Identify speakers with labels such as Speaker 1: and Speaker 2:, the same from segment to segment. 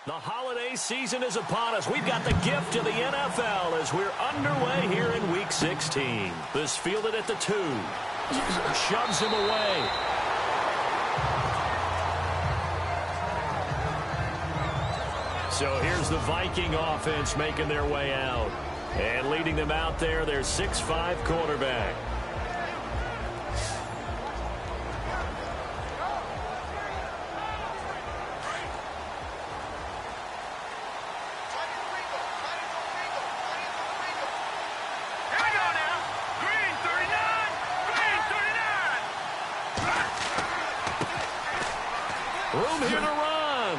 Speaker 1: The holiday season is upon us. We've got the gift of the NFL as we're underway here in Week 16. This fielded at the 2. Shoves him away. So here's the Viking offense making their way out. And leading them out there, their 6'5" quarterback. Room here to run.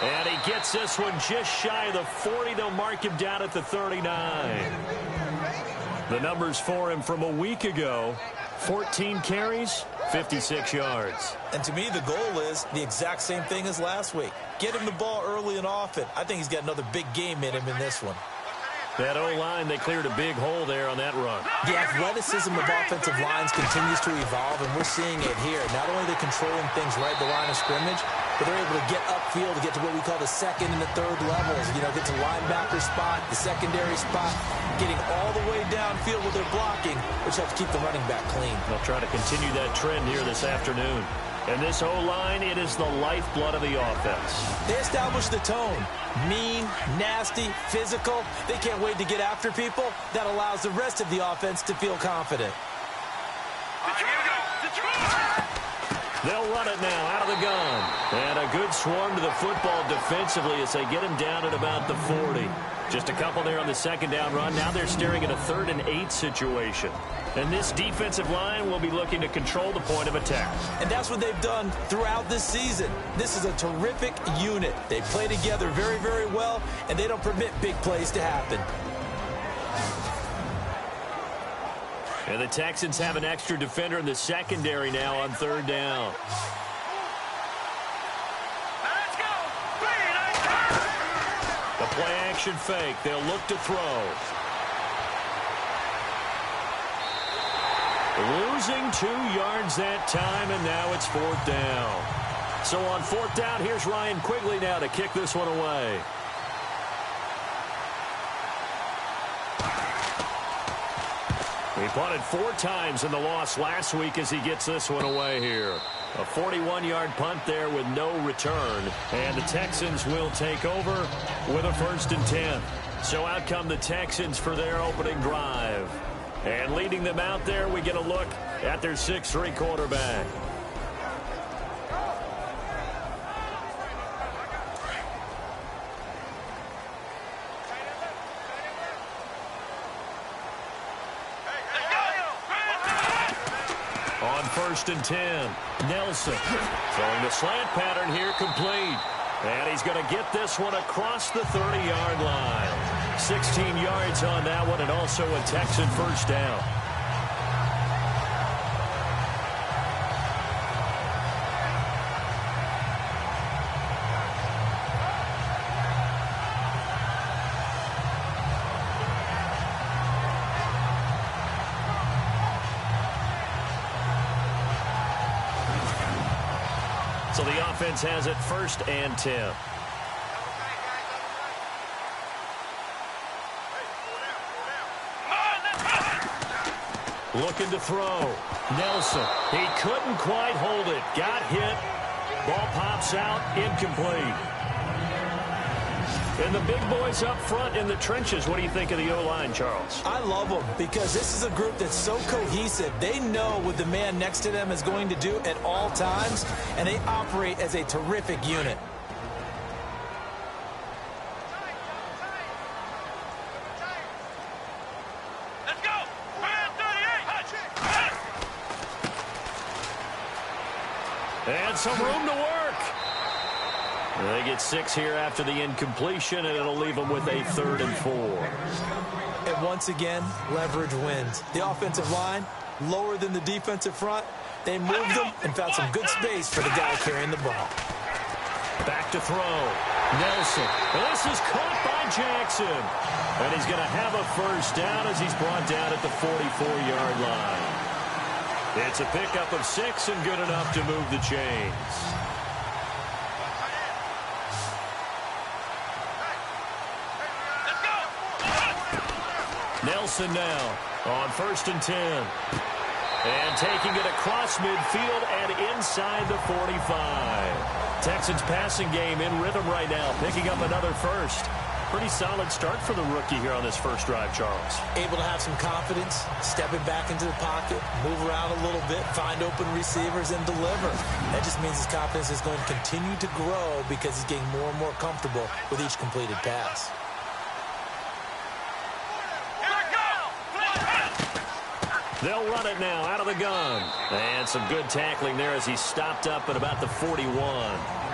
Speaker 1: And he gets this one just shy of the 40. They'll mark him down at the 39. The numbers for him from a week ago: 14 carries, 56 yards.
Speaker 2: And to me, the goal is the exact same thing as last week. Get him the ball early and often. I think he's got another big game in him in this one.
Speaker 1: That O-line, they cleared a big hole there on that run.
Speaker 2: The athleticism of offensive lines continues to evolve, and we're seeing it here. Not only are they controlling things right at the line of scrimmage, but they're able to get upfield to get to what we call the second and the third levels. You know, get to linebacker spot, the secondary spot, getting all the way downfield with their blocking, which helps keep the running back clean.
Speaker 1: They'll try to continue that trend here this afternoon. And this O-line, it is the lifeblood of the offense.
Speaker 2: They establish the tone. Mean, nasty, physical. They can't wait to get after people. That allows the rest of the offense to feel confident.
Speaker 1: They'll run it now out of the gun. And a good swarm to the football defensively as they get him down at about the 40. Just a couple there on the second down run. Now they're staring at a 3rd and 8 situation. And this defensive line will be looking to control the point of attack.
Speaker 2: And that's what they've done throughout this season. This is a terrific unit. They play together very, very well, and they don't permit big plays to happen.
Speaker 1: And the Texans have an extra defender in the secondary now on 3rd down. The play-action fake. They'll look to throw. Losing 2 yards that time, and now it's 4th down. So on 4th down, here's Ryan Quigley now to kick this one away. He punted 4 times in the loss last week as he gets this one away here. A 41-yard punt there with no return. And the Texans will take over with a 1st and 10. So out come the Texans for their opening drive. And leading them out there, we get a look at their 6'3" quarterback. On 1st and 10, Nelson throwing the slant pattern here, complete. And he's going to get this one across the 30-yard line. 16 yards on that one, and also a Texan 1st down. So the offense has it 1st and 10. Looking to throw. Nelson. He couldn't quite hold it. Got hit. Ball pops out. Incomplete. And the big boys up front in the trenches. What do you think of the O-line, Charles?
Speaker 2: I love them because this is a group that's so cohesive. They know what the man next to them is going to do at all times, and they operate as a terrific unit.
Speaker 1: And some room to work. They get 6 here after the incompletion, and it'll leave them with a 3rd and 4.
Speaker 2: And once again, leverage wins. The offensive line, lower than the defensive front. They moved them and found some good space for the guy carrying the ball.
Speaker 1: Back to throw. Nelson. This is caught by Jackson. And he's going to have a 1st down as he's brought down at the 44-yard line. It's a pickup of 6 and good enough to move the chains. Nelson now on 1st and 10. And taking it across midfield and inside the 45. Texans passing game in rhythm right now, picking up another first. Pretty solid start for the rookie here on this first drive, Charles.
Speaker 2: Able to have some confidence, stepping back into the pocket, move around a little bit, find open receivers, and deliver. That just means his confidence is going to continue to grow because he's getting more and more comfortable with each completed pass.
Speaker 1: They'll run it now out of the gun. And some good tackling there as he stopped up at about the 41.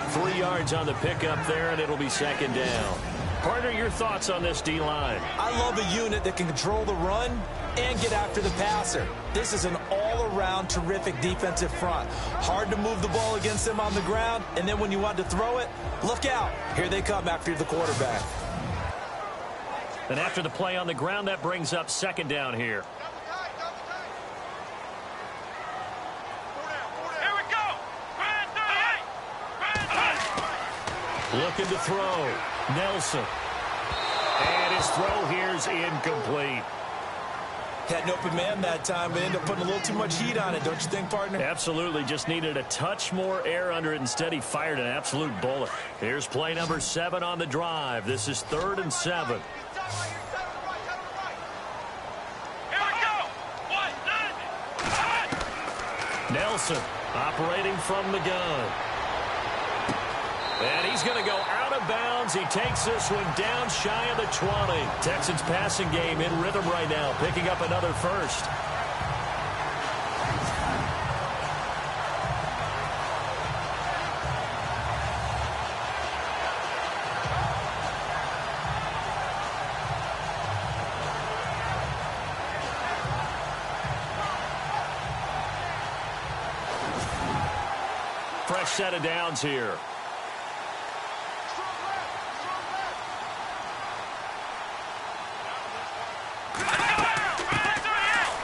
Speaker 1: 3 yards on the pickup there, and it'll be 2nd down. Partner, your thoughts on this D-line?
Speaker 2: I love a unit that can control the run and get after the passer. This is an all-around terrific defensive front. Hard to move the ball against them on the ground, and then when you want to throw it, look out. Here they come after the quarterback.
Speaker 1: And after the play on the ground, that brings up 2nd down here. Looking to throw. Nelson. And his throw here's incomplete.
Speaker 2: Had an open man that time, but ended up putting a little too much heat on it, don't you think, partner?
Speaker 1: Absolutely. Just needed a touch more air under it. Instead, he fired an absolute bullet. Here's play number 7 on the drive. This is 3rd and 7. Nelson operating from the gun. And he's going to go out of bounds. He takes this one down shy of the 20. Texans passing game in rhythm right now, picking up another first. Fresh set of downs here.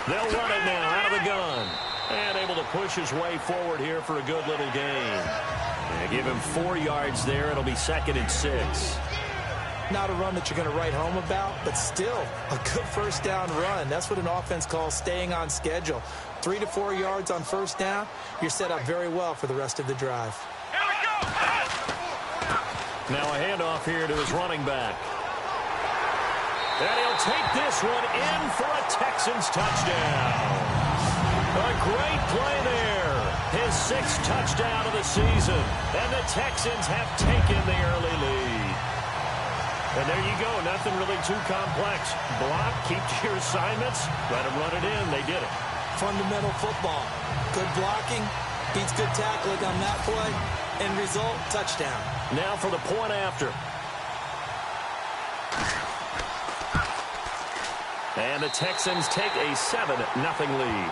Speaker 1: They'll run it now out of the gun. And able to push his way forward here for a good little gain. And give him 4 yards there. It'll be 2nd and 6.
Speaker 2: Not a run that you're going to write home about, but still a good first down run. That's what an offense calls staying on schedule. 3 to 4 yards on first down. You're set up very well for the rest of the drive.
Speaker 1: Now a handoff here to his running back. And he'll take this one in for a Texans touchdown. A great play there. His 6th touchdown of the season. And the Texans have taken the early lead. And there you go. Nothing really too complex. Block, keep to your assignments, let them run it in. They did it.
Speaker 2: Fundamental football. Good blocking, beats good tackling on that play. End result, touchdown.
Speaker 1: Now for the point after. And the Texans take a 7-0 lead.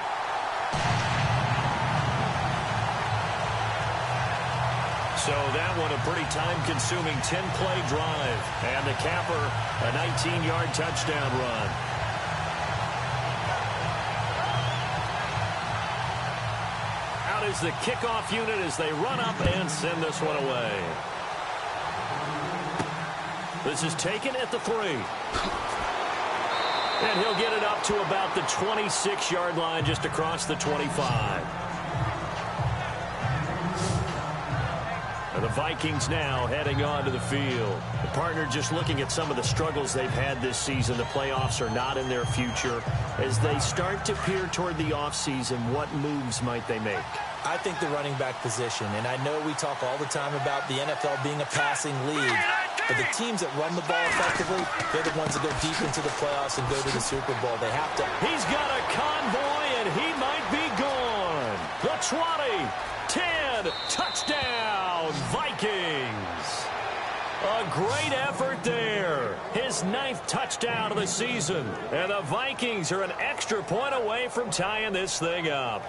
Speaker 1: So that one a pretty time-consuming 10-play drive. And the capper, a 19-yard touchdown run. Out is the kickoff unit as they run up and send this one away. This is taken at the 3. And he'll get it up to about the 26-yard line, just across the 25. And the Vikings now heading onto the field. The partner just looking at some of the struggles they've had this season. The playoffs are not in their future. As they start to peer toward the offseason, what moves might they make?
Speaker 2: I think the running back position, and I know we talk all the time about the NFL being a passing league, but the teams that run the ball effectively, they're the ones that go deep into the playoffs and go to the Super Bowl. They have to.
Speaker 1: He's got a convoy, and he might be gone. The 20, 10, touchdown, Vikings. A great effort there. His 9th touchdown of the season. And the Vikings are an extra point away from tying this thing up.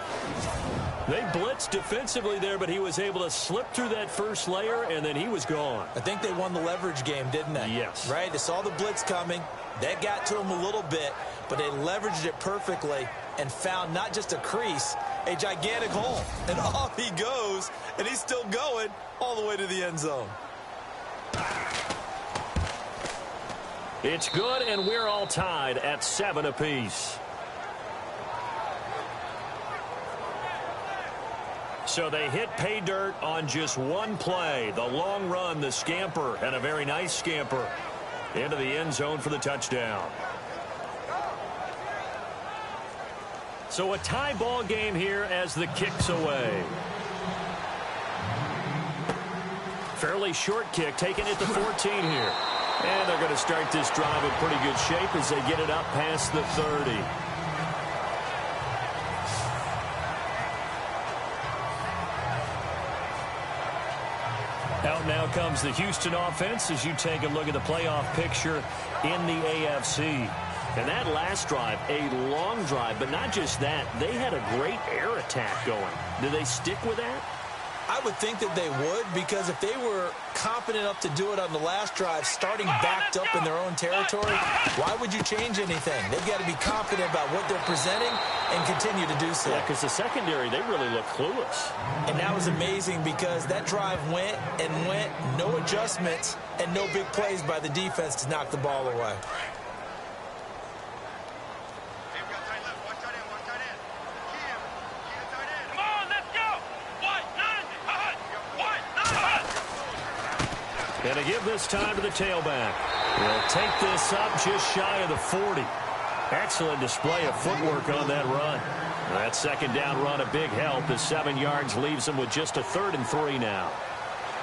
Speaker 1: They blitzed defensively there, but he was able to slip through that first layer, and then he was gone.
Speaker 2: I think they won the leverage game, didn't they?
Speaker 1: Yes.
Speaker 2: Right? They saw the blitz coming. That got to him a little bit, but they leveraged it perfectly and found not just a crease, a gigantic hole. And off he goes, and he's still going all the way to the end zone.
Speaker 1: It's good, and we're all tied at 7 apiece. So they hit pay dirt on just one play. The long run, the scamper, and a very nice scamper into the end zone for the touchdown. So a tie ball game here as the kick's away. Fairly short kick, taken at the 14 here. And they're going to start this drive in pretty good shape as they get it up past the 30. Out now comes the Houston offense as you take a look at the playoff picture in the AFC. And that last drive, a long drive, but not just that. They had a great air attack going. Do they stick with that?
Speaker 2: I would think that they would, because if they were confident enough to do it on the last drive, starting backed up in their own territory, why would you change anything? They've got to be confident about what they're presenting and continue to do so.
Speaker 1: Yeah, because the secondary, they really look clueless.
Speaker 2: And that was amazing because that drive went and went, no adjustments, and no big plays by the defense to knock the ball away.
Speaker 1: And to give this time to the tailback. He'll take this up just shy of the 40. Excellent display of footwork on that run. That second down run a big help as 7 yards leaves them with just a 3rd and 3 now.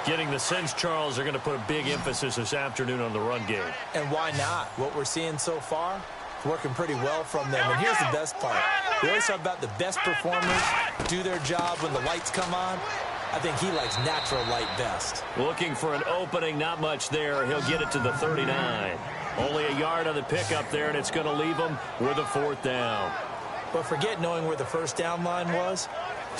Speaker 1: Getting the sense, Charles, are going to put a big emphasis this afternoon on the run game.
Speaker 2: And why not? What we're seeing so far, working pretty well from them. And here's the best part. We always talk about the best performers do their job when the lights come on. I think he likes natural light best.
Speaker 1: Looking for an opening, not much there. He'll get it to the 39. Only a yard on the pickup there, and it's going to leave him with a 4th down.
Speaker 2: But forget knowing where the first down line was.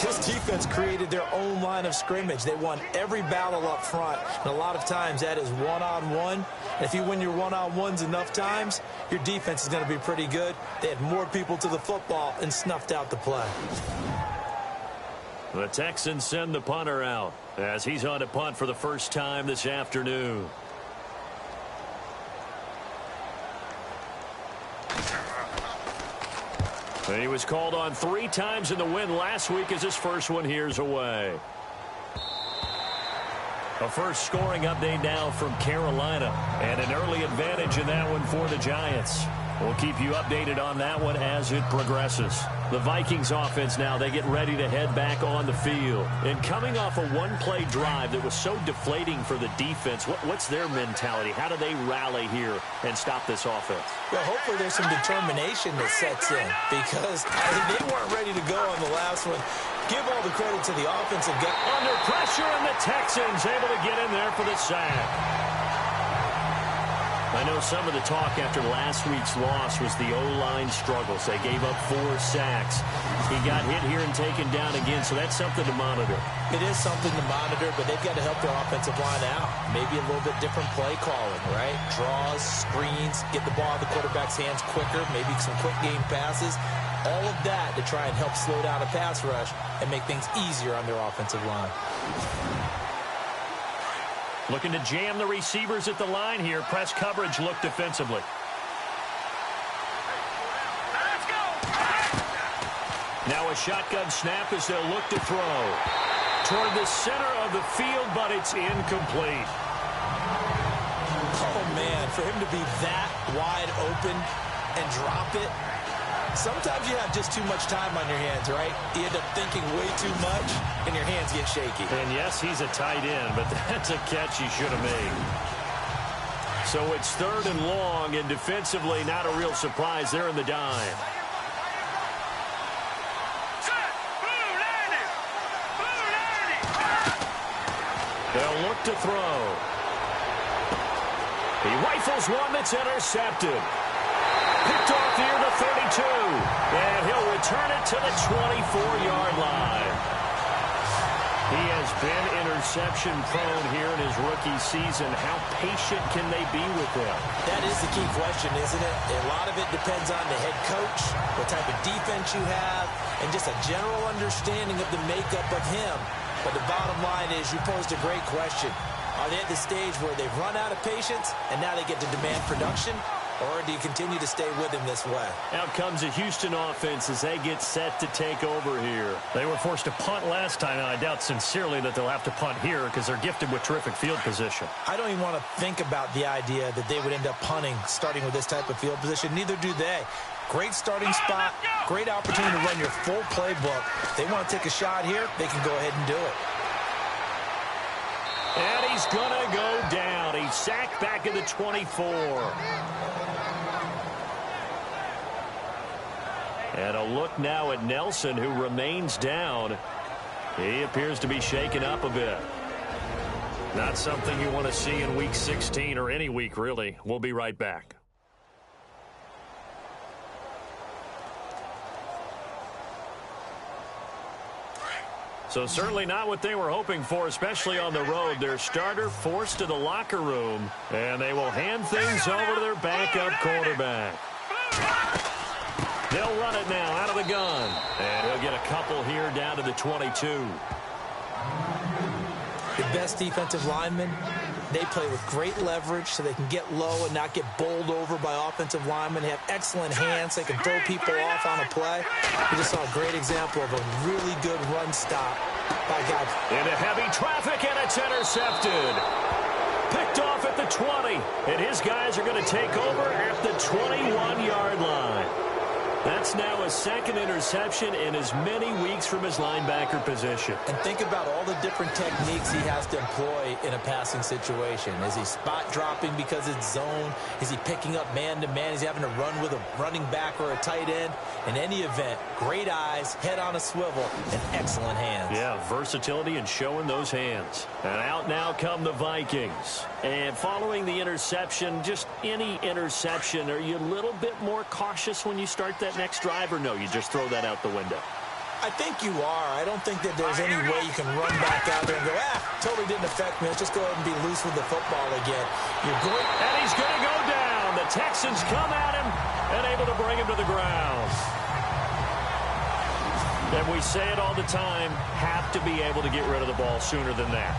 Speaker 2: This defense created their own line of scrimmage. They won every battle up front, and a lot of times that is one-on-one. And if you win your one-on-ones enough times, your defense is going to be pretty good. They had more people to the football and snuffed out the play.
Speaker 1: The Texans send the punter out as he's on to punt for the first time this afternoon. And he was called on 3 times in the win last week as his first one here's away. A first scoring update now from Carolina, and an early advantage in that one for the Giants. We'll keep you updated on that one as it progresses. The Vikings offense now, they get ready to head back on the field. And coming off a one-play drive that was so deflating for the defense, what's their mentality? How do they rally here and stop this offense?
Speaker 2: Well, hopefully there's some determination that sets in, because they weren't ready to go on the last one. Give all the credit to the offensive guy.
Speaker 1: Under pressure, and the Texans able to get in there for the sack. I know some of the talk after last week's loss was the O-line struggles. They gave up 4 sacks. He got hit here and taken down again, so that's something to monitor.
Speaker 2: It is something to monitor, but they've got to help their offensive line out. Maybe a little bit different play calling, right? Draws, screens, get the ball in the quarterback's hands quicker, maybe some quick game passes. All of that to try and help slow down a pass rush and make things easier on their offensive line.
Speaker 1: Looking to jam the receivers at the line here. Press coverage look defensively. Now a shotgun snap as they'll look to throw. Toward the center of the field, but it's incomplete.
Speaker 2: Oh, man, for him to be that wide open and drop it. Sometimes you have just too much time on your hands, right? You end up thinking way too much, and your hands get shaky.
Speaker 1: And yes, he's a tight end, but that's a catch he should have made. So it's 3rd and long, and defensively, not a real surprise there in the dime. They'll look to throw. He rifles one that's intercepted. Picked off near the 32, and he'll return it to the 24-yard line. He has been interception prone here in his rookie season. How patient can they be with him?
Speaker 2: That is the key question, isn't it? A lot of it depends on the head coach, what type of defense you have, and just a general understanding of the makeup of him. But the bottom line is you posed a great question. Are they at the stage where they've run out of patience and now they get to demand production? Or do you continue to stay with him this way?
Speaker 1: Out comes the Houston offense as they get set to take over here. They were forced to punt last time, and I doubt sincerely that they'll have to punt here because they're gifted with terrific field position.
Speaker 2: I don't even want to think about the idea that they would end up punting starting with this type of field position. Neither do they. Great starting spot, great opportunity to run your full playbook. If they want to take a shot here, they can go ahead and do it.
Speaker 1: And he's going to go down. He's sacked back at the 24. And a look now at Nelson, who remains down. He appears to be shaken up a bit. Not something you want to see in Week 16 or any week, really. We'll be right back. So certainly not what they were hoping for, especially on the road. Their starter forced to the locker room, and they will hand things over to their backup quarterback. They'll run it now out of the gun, and he'll get a couple here down to the 22.
Speaker 2: The best defensive linemen, they play with great leverage so they can get low and not get bowled over by offensive linemen. They have excellent hands. They can throw people off on a play. We just saw a great example of a really good run stop by a guy.
Speaker 1: Into heavy traffic, and it's intercepted. Picked off at the 20, and his guys are going to take over at the 21-yard line. That's now his second interception in as many weeks from his linebacker position.
Speaker 2: And think about all the different techniques he has to employ in a passing situation. Is he spot dropping because it's zone? Is he picking up man-to-man? Is he having to run with a running back or a tight end? In any event, great eyes, head on a swivel, and excellent hands.
Speaker 1: Yeah, versatility and showing those hands. And out now come the Vikings. And following the interception, just any interception, are you a little bit more cautious when you start that next drive, or no, you just throw that out the window?
Speaker 2: I think you are. I don't think that there's any way you can run back out there and go, totally didn't affect me. Let's just go ahead and be loose with the football again.
Speaker 1: And he's going to go down. The Texans come at him and able to bring him to the ground. And we say it all the time, have to be able to get rid of the ball sooner than that.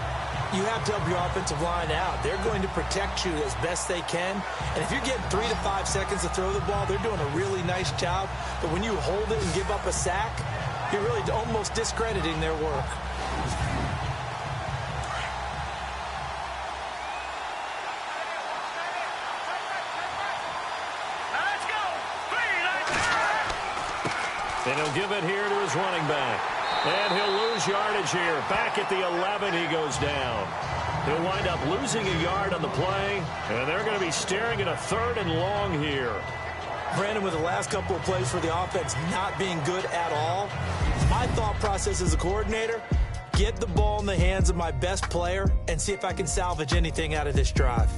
Speaker 2: You have to help your offensive line out. They're going to protect you as best they can. And if you're getting 3 to 5 seconds to throw the ball, they're doing a really nice job. But when you hold it and give up a sack, you're really almost discrediting their work.
Speaker 1: And he'll give it here to his running back. And he'll lose yardage here. Back at the 11, he goes down. He'll wind up losing a yard on the play, and they're going to be staring at a 3rd and long here.
Speaker 2: Brandon, with the last couple of plays for the offense not being good at all, my thought process as a coordinator, get the ball in the hands of my best player and see if I can salvage anything out of this drive.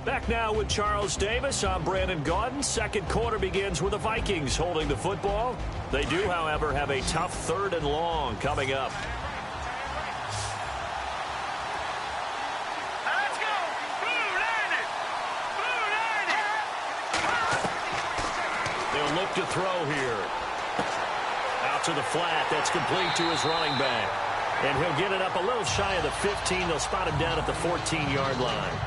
Speaker 1: Back now with Charles Davis. I'm Brandon Gaudin. Second quarter begins with the Vikings holding the football. They do, however, have a tough 3rd and long coming up.
Speaker 3: Let's go! Blue Lightning! Blue Lightning!
Speaker 1: They'll look to throw here. Out to the flat. That's complete to his running back. And he'll get it up a little shy of the 15. They'll spot him down at the 14-yard line.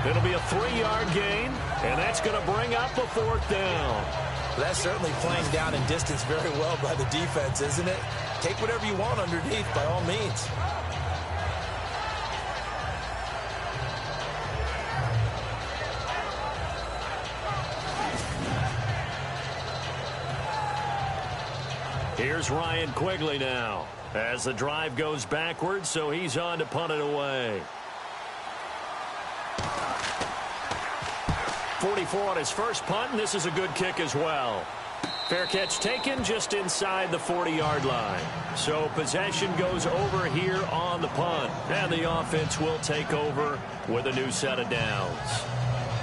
Speaker 1: It'll be a 3-yard gain, and that's going to bring up a 4th down.
Speaker 2: That's certainly playing down in distance very well by the defense, isn't it? Take whatever you want underneath, by all means.
Speaker 1: Here's Ryan Quigley now as the drive goes backwards, so he's on to punt it away. 44 on his first punt, and this is a good kick as well. Fair catch taken just inside the 40-yard line. So possession goes over here on the punt, and the offense will take over with a new set of downs.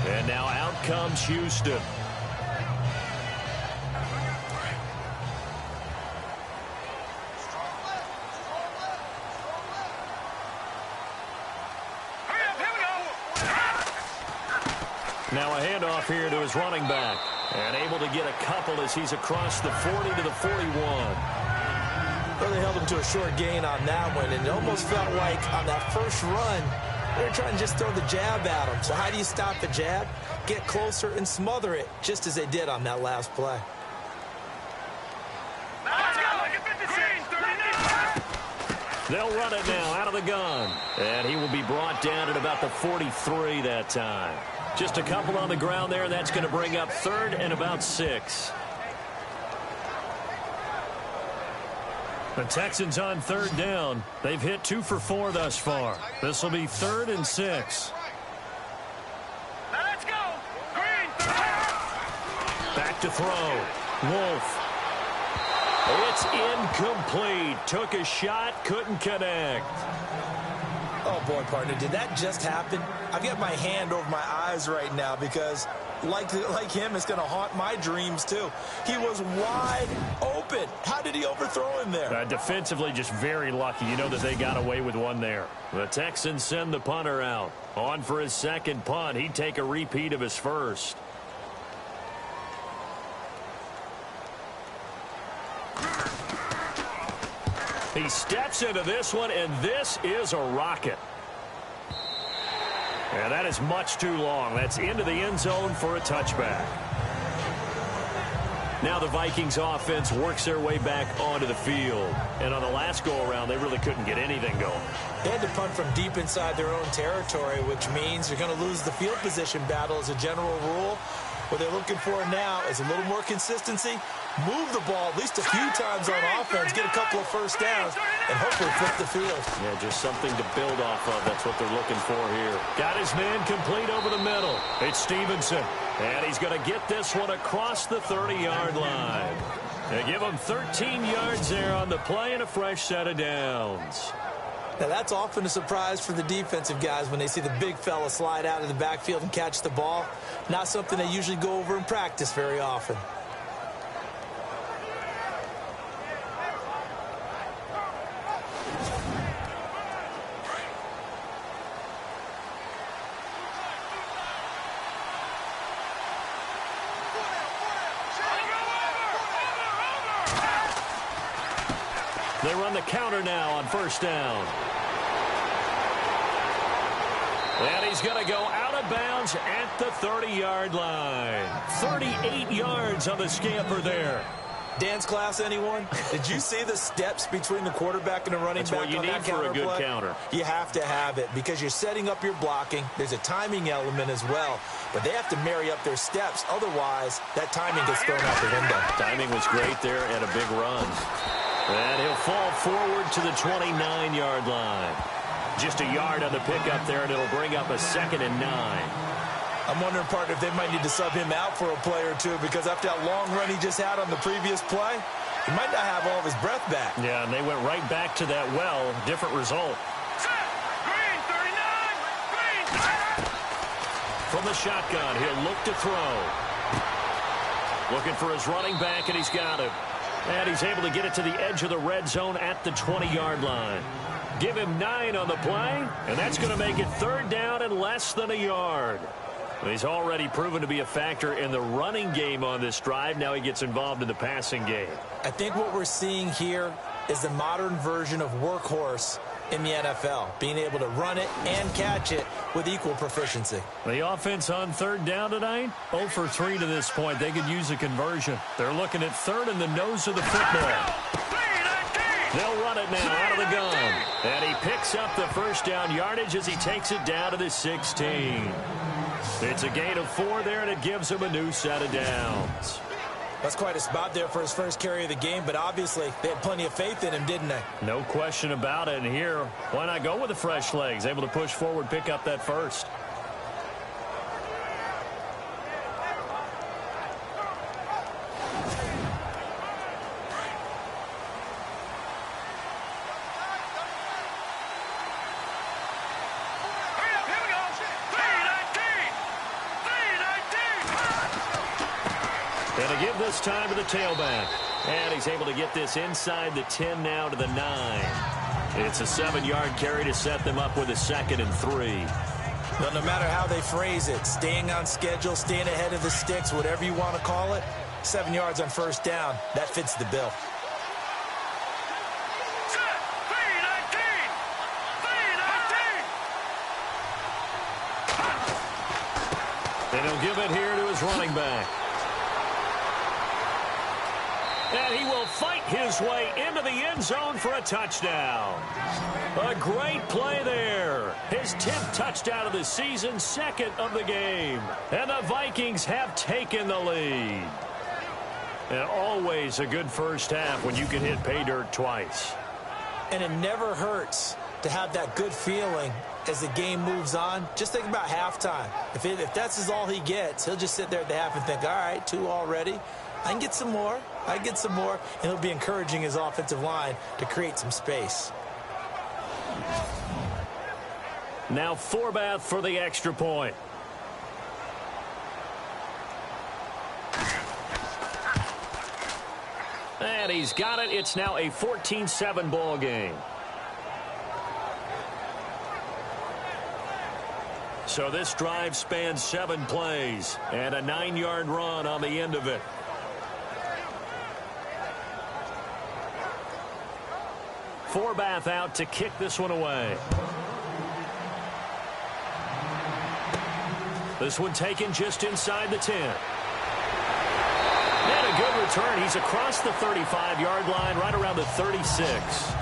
Speaker 1: And now out comes Houston. Now a handoff here to his running back. And able to get a couple as he's across the 40 to the 41.
Speaker 2: Well, they held him to a short gain on that one, and it almost felt like on that first run, they were trying to just throw the jab at him. So how do you stop the jab? Get closer and smother it, just as they did on that last play.
Speaker 3: Let's go. Green 39.
Speaker 1: They'll run it now out of the gun. And he will be brought down at about the 43 that time. Just a couple on the ground there. That's going to bring up 3rd and about 6. The Texans on 3rd down. They've hit 2 for 4 thus far. This will be 3rd and 6.
Speaker 3: Let's go. Green 30.
Speaker 1: Back to throw. Wolf. It's incomplete. Took a shot, couldn't connect.
Speaker 2: Oh, boy, partner, did that just happen? I've got my hand over my eyes right now because, like him, it's going to haunt my dreams, too. He was wide open. How did he overthrow him there?
Speaker 1: Defensively, just very lucky. You know that they got away with one there. The Texans send the punter out. On for his second punt. He'd take a repeat of his first. He steps into this one, and this is a rocket. And that is much too long. That's into the end zone for a touchback. Now the Vikings offense works their way back onto the field. And on the last go-around, they really couldn't get anything going.
Speaker 2: They had to punt from deep inside their own territory, which means you're going to lose the field position battle as a general rule. What they're looking for now is a little more consistency, move the ball at least a few times on offense, get a couple of first downs, and hopefully flip the field.
Speaker 1: Yeah, just something to build off of. That's what they're looking for here. Got his man complete over the middle. It's Stevenson, and he's going to get this one across the 30-yard line. They give him 13 yards there on the play and a fresh set of downs.
Speaker 2: Now, that's often a surprise for the defensive guys when they see the big fella slide out of the backfield and catch the ball. Not something they usually go over in practice very often.
Speaker 1: They run the counter now on first down. And he's going to go out of bounds at the 30-yard line. 38 yards on the scamper there.
Speaker 2: Dance class, anyone? Did you see the steps between the quarterback and the running back on that counter play?
Speaker 1: That's what you need for a good counter.
Speaker 2: You have to have it because you're setting up your blocking. There's a timing element as well. But they have to marry up their steps. Otherwise, that timing gets thrown out the window.
Speaker 1: Timing was great there and a big run. And he'll fall forward to the 29-yard line. Just a yard on the pickup there, and it'll bring up a 2nd and 9.
Speaker 2: I'm wondering, partner, if they might need to sub him out for a play or two because after that long run he just had on the previous play, he might not have all of his breath back.
Speaker 1: Yeah, and they went right back to that well. Different result.
Speaker 3: Green 39. Green 30.
Speaker 1: From the shotgun, he'll look to throw. Looking for his running back, and he's got it. And he's able to get it to the edge of the red zone at the 20-yard line. Give him 9 on the play, and that's going to make it 3rd down and less than a yard. He's already proven to be a factor in the running game on this drive. Now he gets involved in the passing game.
Speaker 2: I think what we're seeing here is the modern version of workhorse in the NFL, being able to run it and catch it with equal proficiency.
Speaker 1: The offense on 3rd down tonight, 0 for 3 to this point. They could use a conversion. They're looking at 3rd in the nose of the football. They'll run it now out of the gun. And he picks up the first down yardage as he takes it down to the 16. It's a gain of 4 there, and it gives him a new set of downs.
Speaker 2: That's quite a spot there for his first carry of the game, but obviously they had plenty of faith in him, didn't they?
Speaker 1: No question about it. And here, why not go with the fresh legs? Able to push forward, pick up that first. And to give this time to the tailback. And he's able to get this inside the 10 now to the 9. It's a 7-yard carry to set them up with a 2nd and 3.
Speaker 2: Well, no matter how they phrase it, staying on schedule, staying ahead of the sticks, whatever you want to call it, 7 yards on first down, that fits the bill.
Speaker 1: And he'll give it here to his running back. And he will fight his way into the end zone for a touchdown. A great play there. His 10th touchdown of the season, 2nd of the game. And the Vikings have taken the lead. And always a good first half when you can hit pay dirt twice.
Speaker 2: And it never hurts to have that good feeling as the game moves on. Just think about halftime. If that's all he gets, he'll just sit there at the half and think, all right, 2 already. I can get some more. I can get some more. And he'll be encouraging his offensive line to create some space.
Speaker 1: Now Forbath for the extra point. And he's got it. It's now a 14-7 ball game. So this drive spans 7 plays and a 9-yard run on the end of it. Forbath out to kick this one away. This one taken just inside the 10. And a good return. He's across the 35-yard line, right around the 36.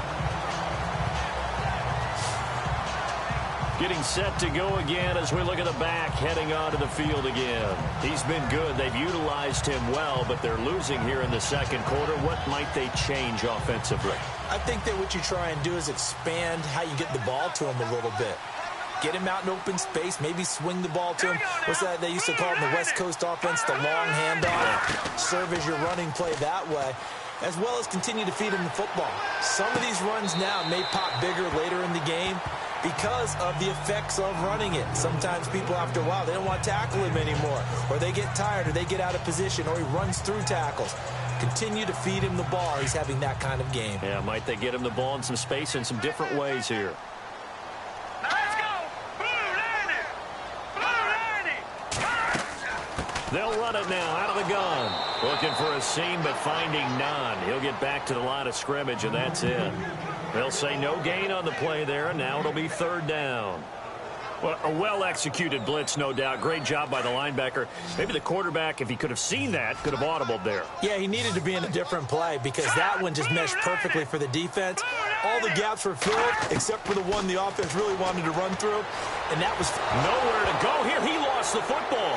Speaker 1: Getting set to go again as we look at the back heading onto the field again. He's been good. They've utilized him well, but they're losing here in the second quarter. What might they change offensively?
Speaker 2: I think that what you try and do is expand how you get the ball to him a little bit. Get him out in open space, maybe swing the ball to him. What's that they used to call in the West Coast offense, the long handoff? Serve as your running play that way, as well as continue to feed him the football. Some of these runs now may pop bigger later in the game because of the effects of running it. Sometimes people, after a while, they don't want to tackle him anymore, or they get tired, or they get out of position, or he runs through tackles. Continue to feed him the ball. He's having that kind of game.
Speaker 1: Yeah, might they get him the ball in some space in some different ways here.
Speaker 3: Let's go! Blue Lanny! Blue Lanny!
Speaker 1: They'll run it now out of the gun. Looking for a seam, but finding none. He'll get back to the line of scrimmage, and that's it. They'll say no gain on the play there, and now it'll be 3rd down. Well, a well-executed blitz, no doubt. Great job by the linebacker. Maybe the quarterback, if he could have seen that, could have audibled there.
Speaker 2: Yeah, he needed to be in a different play because that one just meshed perfectly for the defense. All the gaps were filled except for the one the offense really wanted to run through, and that was
Speaker 1: nowhere to go here. He lost the football.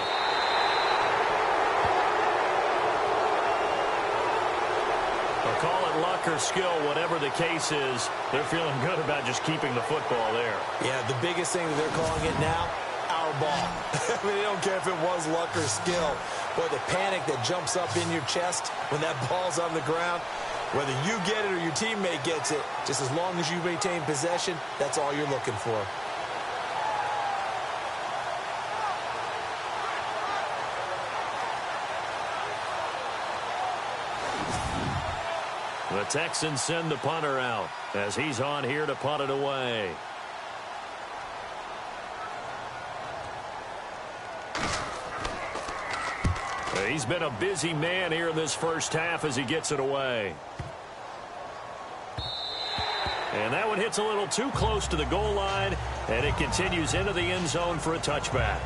Speaker 1: Call it luck or skill, whatever the case is, they're feeling good about just keeping the football there.
Speaker 2: Yeah, the biggest thing that they're calling it now, our ball. I mean, they don't care if it was luck or skill. But the panic that jumps up in your chest when that ball's on the ground, whether you get it or your teammate gets it, just as long as you maintain possession, that's all you're looking for.
Speaker 1: The Texans send the punter out as he's on here to punt it away. He's been a busy man here in this first half as he gets it away. And that one hits a little too close to the goal line, and it continues into the end zone for a touchback.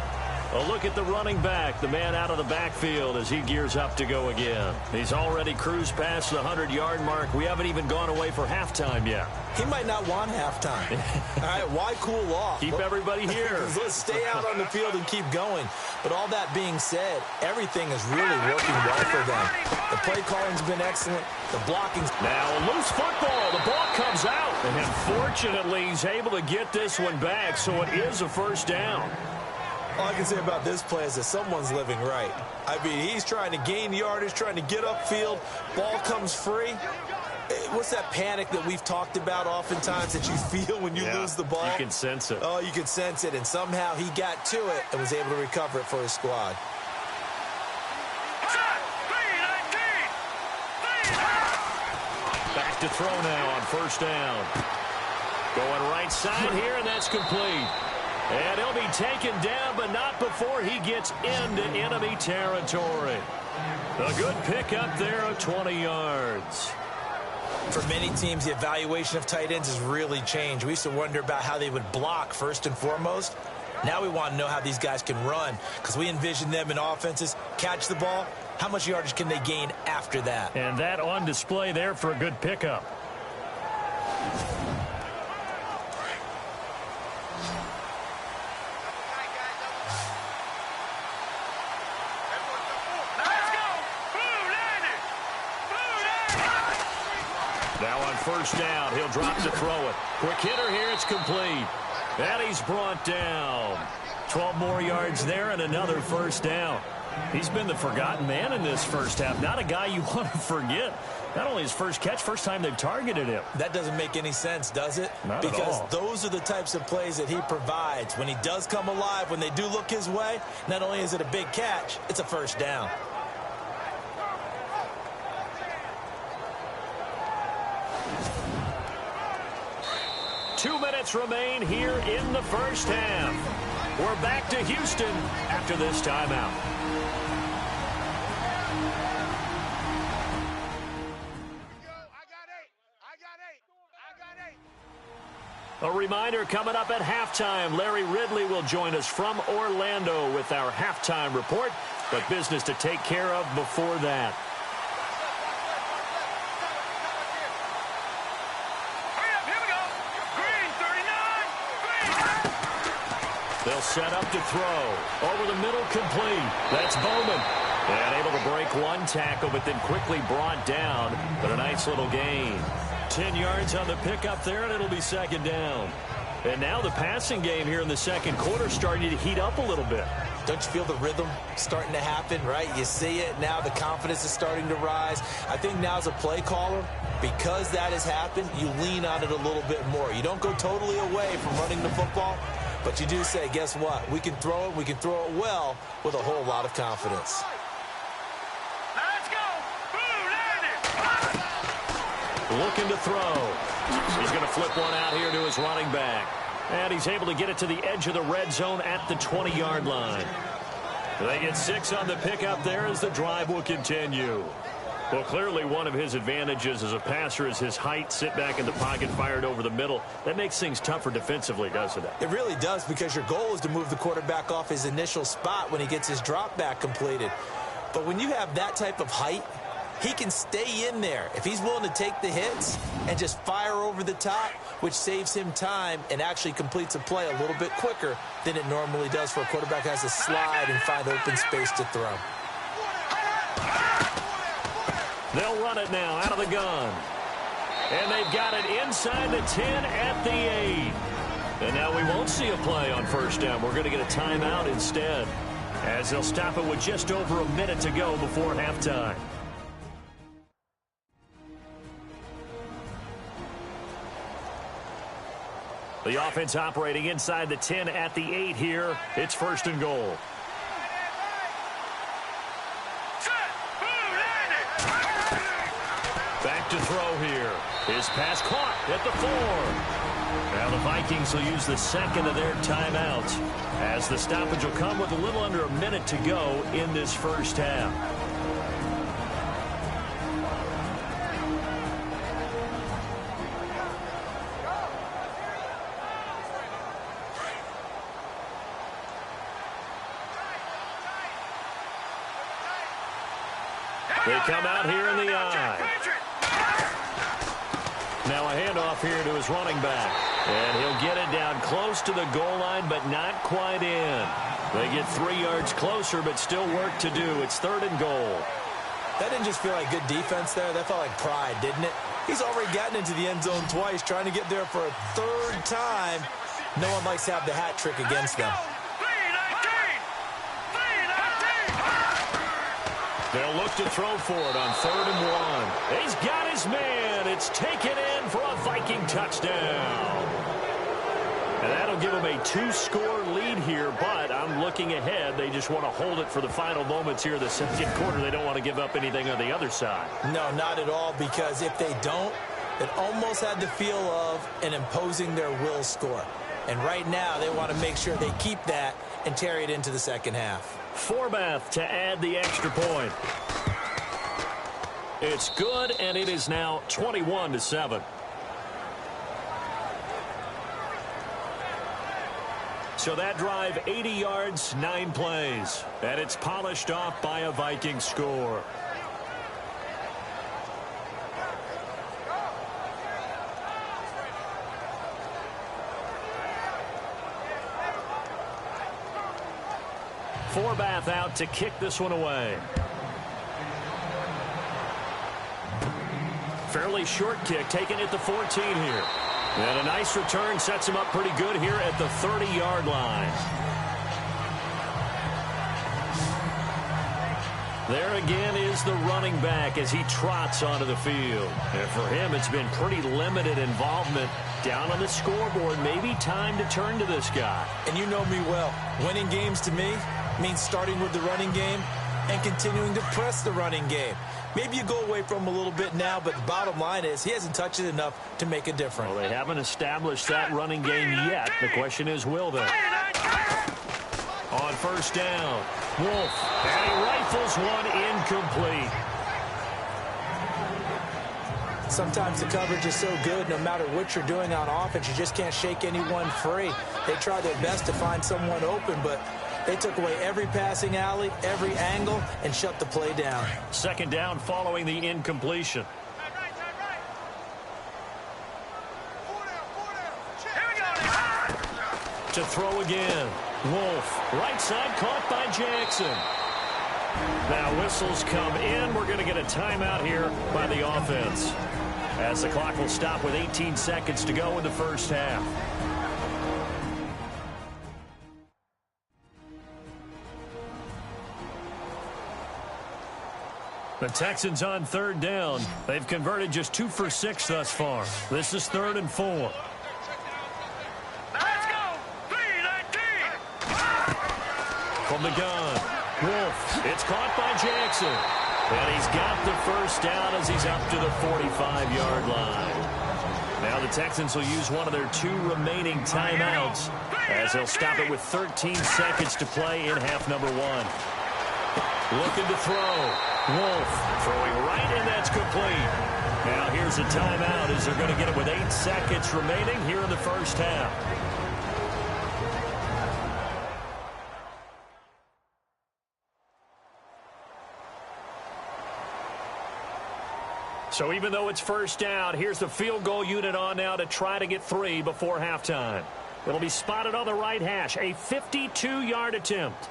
Speaker 1: A look at the running back, the man out of the backfield as he gears up to go again. He's already cruised past the 100-yard mark. We haven't even gone away for halftime yet.
Speaker 2: He might not want halftime. All right, why cool off?
Speaker 1: Keep everybody here.
Speaker 2: Let's stay out on the field and keep going. But all that being said, everything is really working well for them. The play calling's been excellent. The blocking's...
Speaker 1: Now a loose football. The ball comes out. And fortunately, he's able to get this one back, so it is a first down.
Speaker 2: All I can say about this play is that someone's living right. I mean, he's trying to gain yardage, trying to get upfield. Ball comes free. What's that panic that we've talked about oftentimes that you feel when you lose the ball?
Speaker 1: You can sense it.
Speaker 2: Oh, you can sense it. And somehow he got to it and was able to recover it for his squad.
Speaker 1: Back to throw now on first down. Going right side here, and that's complete. And he'll be taken down, but not before he gets into enemy territory. A good pickup there of 20 yards.
Speaker 2: For many teams, the evaluation of tight ends has really changed. We used to wonder about how they would block first and foremost. Now we want to know how these guys can run, because we envision them in offenses catch the ball. How much yardage can they gain after that?
Speaker 1: And that on display there for a good pickup. Now on first down, he'll drop to throw it. Quick hitter here, it's complete. And he's brought down. 12 more yards there and another first down. He's been the forgotten man in this first half. Not a guy you want to forget. Not only his first catch, first time they've targeted him.
Speaker 2: That doesn't make any sense, does it?
Speaker 1: Not at all.
Speaker 2: Because those are the types of plays that he provides. When he does come alive, when they do look his way, not only is it a big catch, it's a first down.
Speaker 1: Two minutes remain here in the first half. We're back to Houston after this timeout. A reminder coming up at halftime. Larry Ridley will join us from Orlando with our halftime report, but business to take care of before that. They'll set up to throw. Over the middle, complete. That's Bowman. And able to break one tackle, but then quickly brought down. But a nice little gain. 10 yards on the pickup there, and it'll be second down. And now the passing game here in the second quarter starting to heat up a little bit.
Speaker 2: Don't you feel the rhythm starting to happen, right? You see it. Now the confidence is starting to rise. I think now as a play caller, because that has happened, you lean on it a little bit more. You don't go totally away from running the football, but you do say, guess what? We can throw it. We can throw it well with a whole lot of confidence.
Speaker 3: Let's go.
Speaker 1: Looking to throw. He's going to flip one out here to his running back. And he's able to get it to the edge of the red zone at the 20-yard line. They get 6 on the pickup there as the drive will continue. Well, clearly one of his advantages as a passer is his height. Sit back in the pocket, fired over the middle. That makes things tougher defensively, doesn't it?
Speaker 2: It really does, because your goal is to move the quarterback off his initial spot when he gets his drop back completed. But when you have that type of height, he can stay in there if he's willing to take the hits and just fire over the top, which saves him time and actually completes a play a little bit quicker than it normally does for a quarterback who has to slide and find open space to throw.
Speaker 1: They'll run it now out of the gun. And they've got it inside the 10 at the 8. And now we won't see a play on first down. We're going to get a timeout instead, as they'll stop it with just over a minute to go before halftime. The offense operating inside the 10 at the 8 here. It's first and goal. Back to throw here. His pass caught at the 4. Now the Vikings will use the second of their timeouts, as the stoppage will come with a little under a minute to go in this first half. They come out here in the eye. Now a handoff here to his running back. And he'll get it down close to the goal line, but not quite in. They get 3 yards closer, but still work to do. It's third and goal.
Speaker 2: That didn't just feel like good defense there. That felt like pride, didn't it? He's already gotten into the end zone twice, trying to get there for a third time. No one likes to have the hat trick against them.
Speaker 1: They'll look to throw for it on 3rd and 1. He's got his man. It's taken in for a Viking touchdown. And that'll give them a 2-score lead here, but I'm looking ahead. They just want to hold it for the final moments here of the second quarter. They don't want to give up anything on the other side.
Speaker 2: No, not at all, because if they don't, it almost had the feel of an imposing their will score. And right now, they want to make sure they keep that and carry it into the second half.
Speaker 1: Forbath to add the extra point. It's good, and it is now 21-7. So that drive, 80 yards, 9 plays. And it's polished off by a Viking score. Forbath out to kick this one away. Fairly short kick, taken at the 14 here. And a nice return sets him up pretty good here at the 30-yard line. There again is the running back as he trots onto the field. And for him, it's been pretty limited involvement down on the scoreboard. Maybe time to turn to this guy.
Speaker 2: And you know me well. Winning games to me means starting with the running game and continuing to press the running game. Maybe you go away from him a little bit now, but the bottom line is he hasn't touched it enough to make a difference.
Speaker 1: Well, they haven't established that running game yet. The question is, will they? On first down, Wolf, and he rifles one incomplete.
Speaker 2: Sometimes the coverage is so good, no matter what you're doing on offense, you just can't shake anyone free. They try their best to find someone open, but they took away every passing alley, every angle, and shut the play down.
Speaker 1: Second down following the incompletion. To throw again. Wolf, right side, caught by Jackson. Now whistles come in. We're going to get a timeout here by the offense, as the clock will stop with 18 seconds to go in the first half. The Texans on third down. They've converted just 2 for 6 thus far. This is 3rd and 4.
Speaker 3: Let's go! 3-19!
Speaker 1: From the gun, Wolf. It's caught by Jackson. And he's got the first down as he's up to the 45-yard line. Now the Texans will use one of their 2 remaining timeouts, as they'll stop it with 13 seconds to play in half number 1. Looking to throw. Wolf throwing right, and that's complete. Now here's a timeout as they're going to get it with 8 seconds remaining here in the first half. So even though it's first down, here's the field goal unit on now to try to get 3 before halftime. It'll be spotted on the right hash, a 52-yard attempt.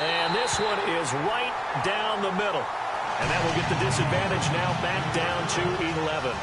Speaker 1: And this one is right down the middle. And that will get the disadvantage now back down to 11.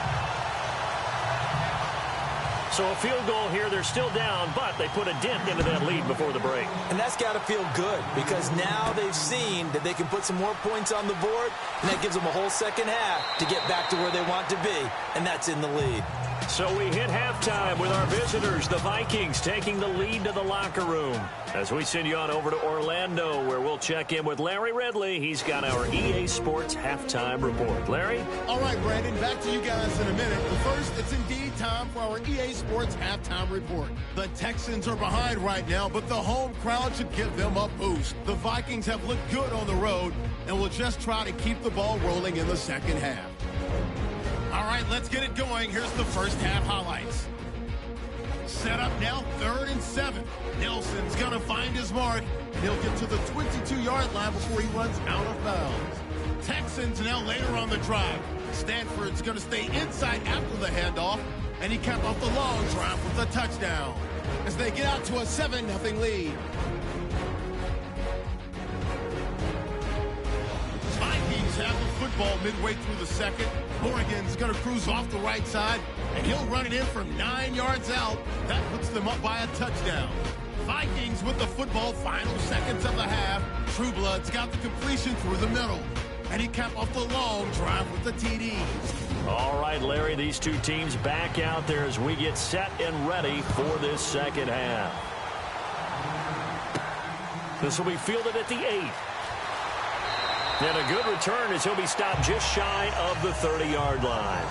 Speaker 1: So a field goal here, they're still down, but they put a dent into that lead before the break.
Speaker 2: And that's got to feel good, because now they've seen that they can put some more points on the board, and that gives them a whole second half to get back to where they want to be, and that's in the lead.
Speaker 1: So we hit halftime with our visitors, the Vikings, taking the lead to the locker room. As we send you on over to Orlando, where we'll check in with Larry Ridley. He's got our EA Sports halftime report. Larry?
Speaker 4: All right, Brandon, back to you guys in a minute. But first, it's indeed time for our EA Sports halftime report. The Texans are behind right now, but the home crowd should give them a boost. The Vikings have looked good on the road, and will just try to keep the ball rolling in the second half. All right, let's get it going. Here's the first half highlights. Set up now, 3rd and 7. Nelson's going to find his mark, and he'll get to the 22-yard line before he runs out of bounds. Texans now later on the drive. Stanford's going to stay inside after the handoff, and he capped off the long drive with a touchdown as they get out to a 7-0 lead. Vikings have the football midway through the second. Morgan's going to cruise off the right side, and he'll run it in from 9 yards out. That puts them up by a touchdown. Vikings with the football, final seconds of the half. Trueblood's got the completion through the middle, and he capped off the long drive with the TD.
Speaker 1: All right, Larry, these two teams back out there as we get set and ready for this second half. This will be fielded at the 8. And a good return as he'll be stopped just shy of the 30-yard line.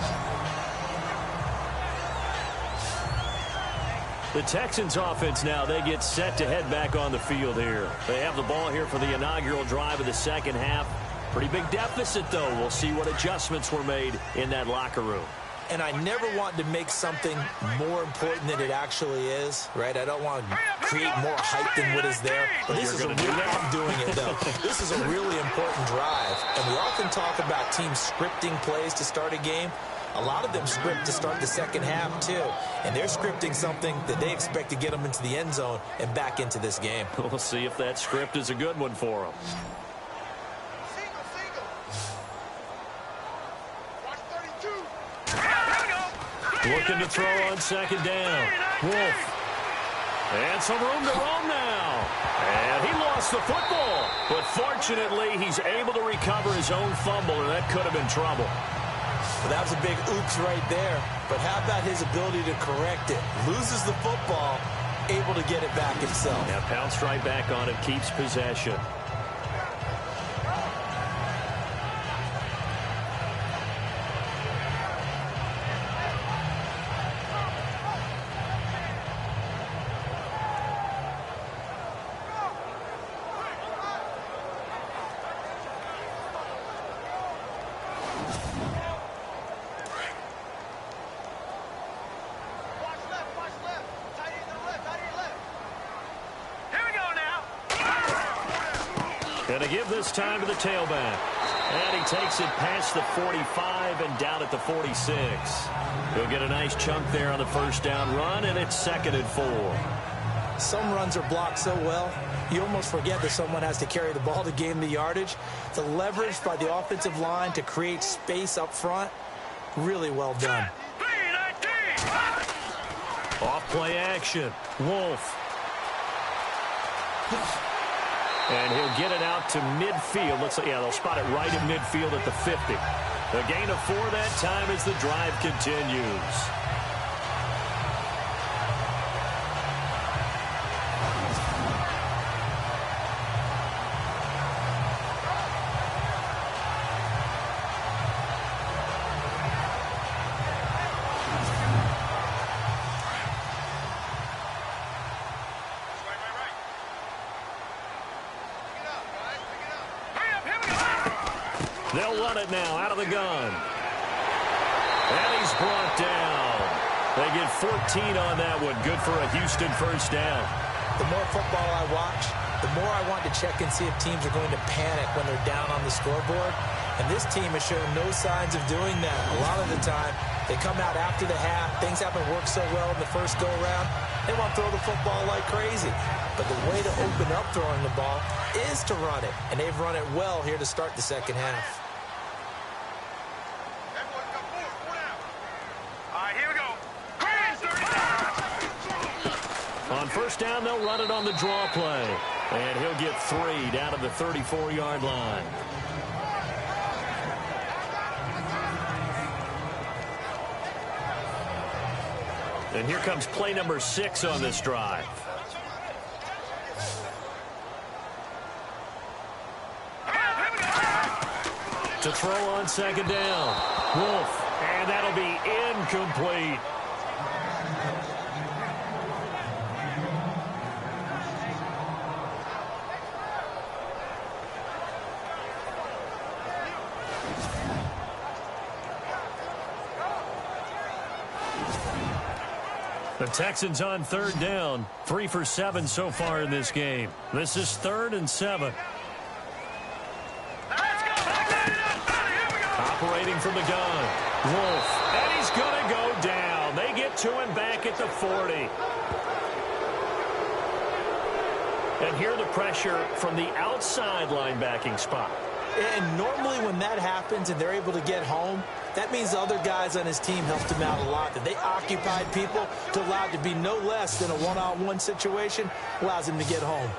Speaker 1: The Texans offense now, they get set to head back on the field here. They have the ball here for the inaugural drive of the second half. Pretty big deficit, though. We'll see what adjustments were made in that locker room.
Speaker 2: And I never want to make something more important than it actually is, right? I don't want to create more hype than what is there. But this is a real, I'm doing it, though. This is a really important drive. And we often talk about teams scripting plays to start a game. A lot of them script to start the second half, too. And they're scripting something that they expect to get them into the end zone and back into this game.
Speaker 1: We'll see if that script is a good one for them. Looking to throw on second down. Wolf. And some room to roam now. And he lost the football. But fortunately, he's able to recover his own fumble, and that could have been trouble.
Speaker 2: Well, that was a big oops right there. But how about his ability to correct it? Loses the football, able to get it back himself.
Speaker 1: Yeah, pounced right back on it, keeps possession. Going to give this time to the tailback. And he takes it past the 45 and down at the 46. He'll get a nice chunk there on the first down run, and it's 2nd and 4.
Speaker 2: Some runs are blocked so well, you almost forget that someone has to carry the ball to gain the yardage. The leverage by the offensive line to create space up front, really well done.
Speaker 1: Off play action. Wolf. And he'll get it out to midfield. Looks like, yeah, they'll spot it right at midfield at the 50. A gain of 4 that time as the drive continues. They'll run it now out of the gun. And he's brought down. They get 14 on that one. Good for a Houston first down.
Speaker 2: The more football I watch, the more I want to check and see if teams are going to panic when they're down on the scoreboard. And this team has shown no signs of doing that. A lot of the time, they come out after the half. Things haven't worked so well in the first go-around. They want to throw the football like crazy. But the way to open up throwing the ball is to run it. And they've run it well here to start the second half.
Speaker 1: On first down, they'll run it on the draw play. And he'll get 3 down to the 34-yard line. And here comes play number 6 on this drive. To throw on second down. Wolf. And that'll be incomplete. The Texans on third down. 3 for 7 so far in this game. This is 3rd and 7. Operating from the gun. Wolf. And he's going to go down. They get to him back at the 40. And here the pressure from the outside linebacking spot.
Speaker 2: And normally when that happens and they're able to get home, that means the other guys on his team helped him out a lot. That they occupied people to allow it to be no less than a one-on-one situation, allows him to get home.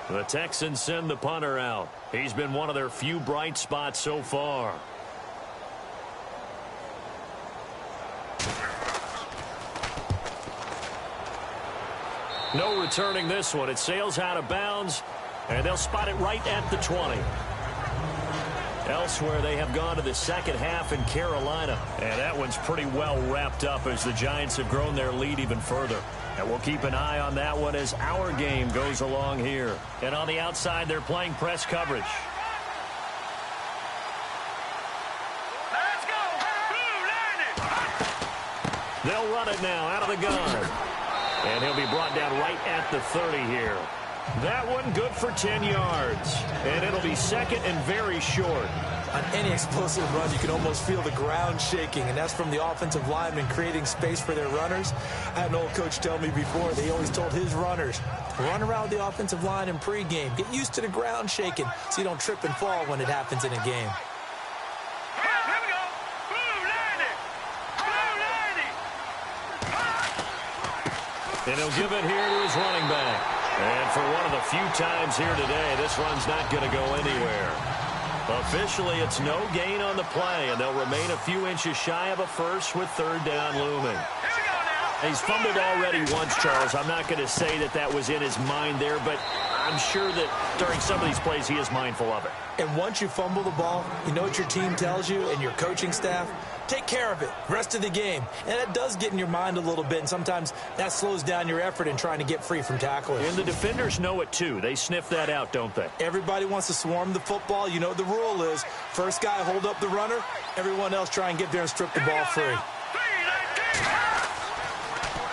Speaker 1: The Texans send the punter out. He's been one of their few bright spots so far. No returning this one. It sails out of bounds, And they'll spot it right at the 20. Elsewhere, they have gone to the second half in Carolina. And that one's pretty well wrapped up as the Giants have grown their lead even further. And we'll keep an eye on that one as our game goes along here. And on the outside, they're playing press coverage.
Speaker 3: Let's go. Blue line it.
Speaker 1: They'll run it now out of the gun. And he'll be brought down right at the 30 here. That one good for 10 yards. And it'll be second and very short.
Speaker 2: On any explosive run, you can almost feel the ground shaking, and that's from the offensive linemen creating space for their runners. I had an old coach tell me before, they always told his runners, run around the offensive line in pregame. Get used to the ground shaking so you don't trip and fall when it happens in a game.
Speaker 3: Here we go. Blue line it. Blue line it.
Speaker 1: And he'll give it here to his running back. And for one of the few times here today, this run's not going to go anywhere. Officially, it's no gain on the play, and they'll remain a few inches shy of a first with third down looming.
Speaker 3: Here we go now.
Speaker 1: He's fumbled already once, Charles. I'm not going to say that that was in his mind there, but I'm sure that during some of these plays he is mindful of it.
Speaker 2: And once you fumble the ball, you know what your team tells you and your coaching staff? Take care of it. Rest of the game. And that does get in your mind a little bit, and sometimes that slows down your effort in trying to get free from tacklers.
Speaker 1: And the defenders know it, too. They sniff that out, don't they?
Speaker 2: Everybody wants to swarm the football. You know what the rule is. First guy hold up the runner. Everyone else try and get there and strip the ball free.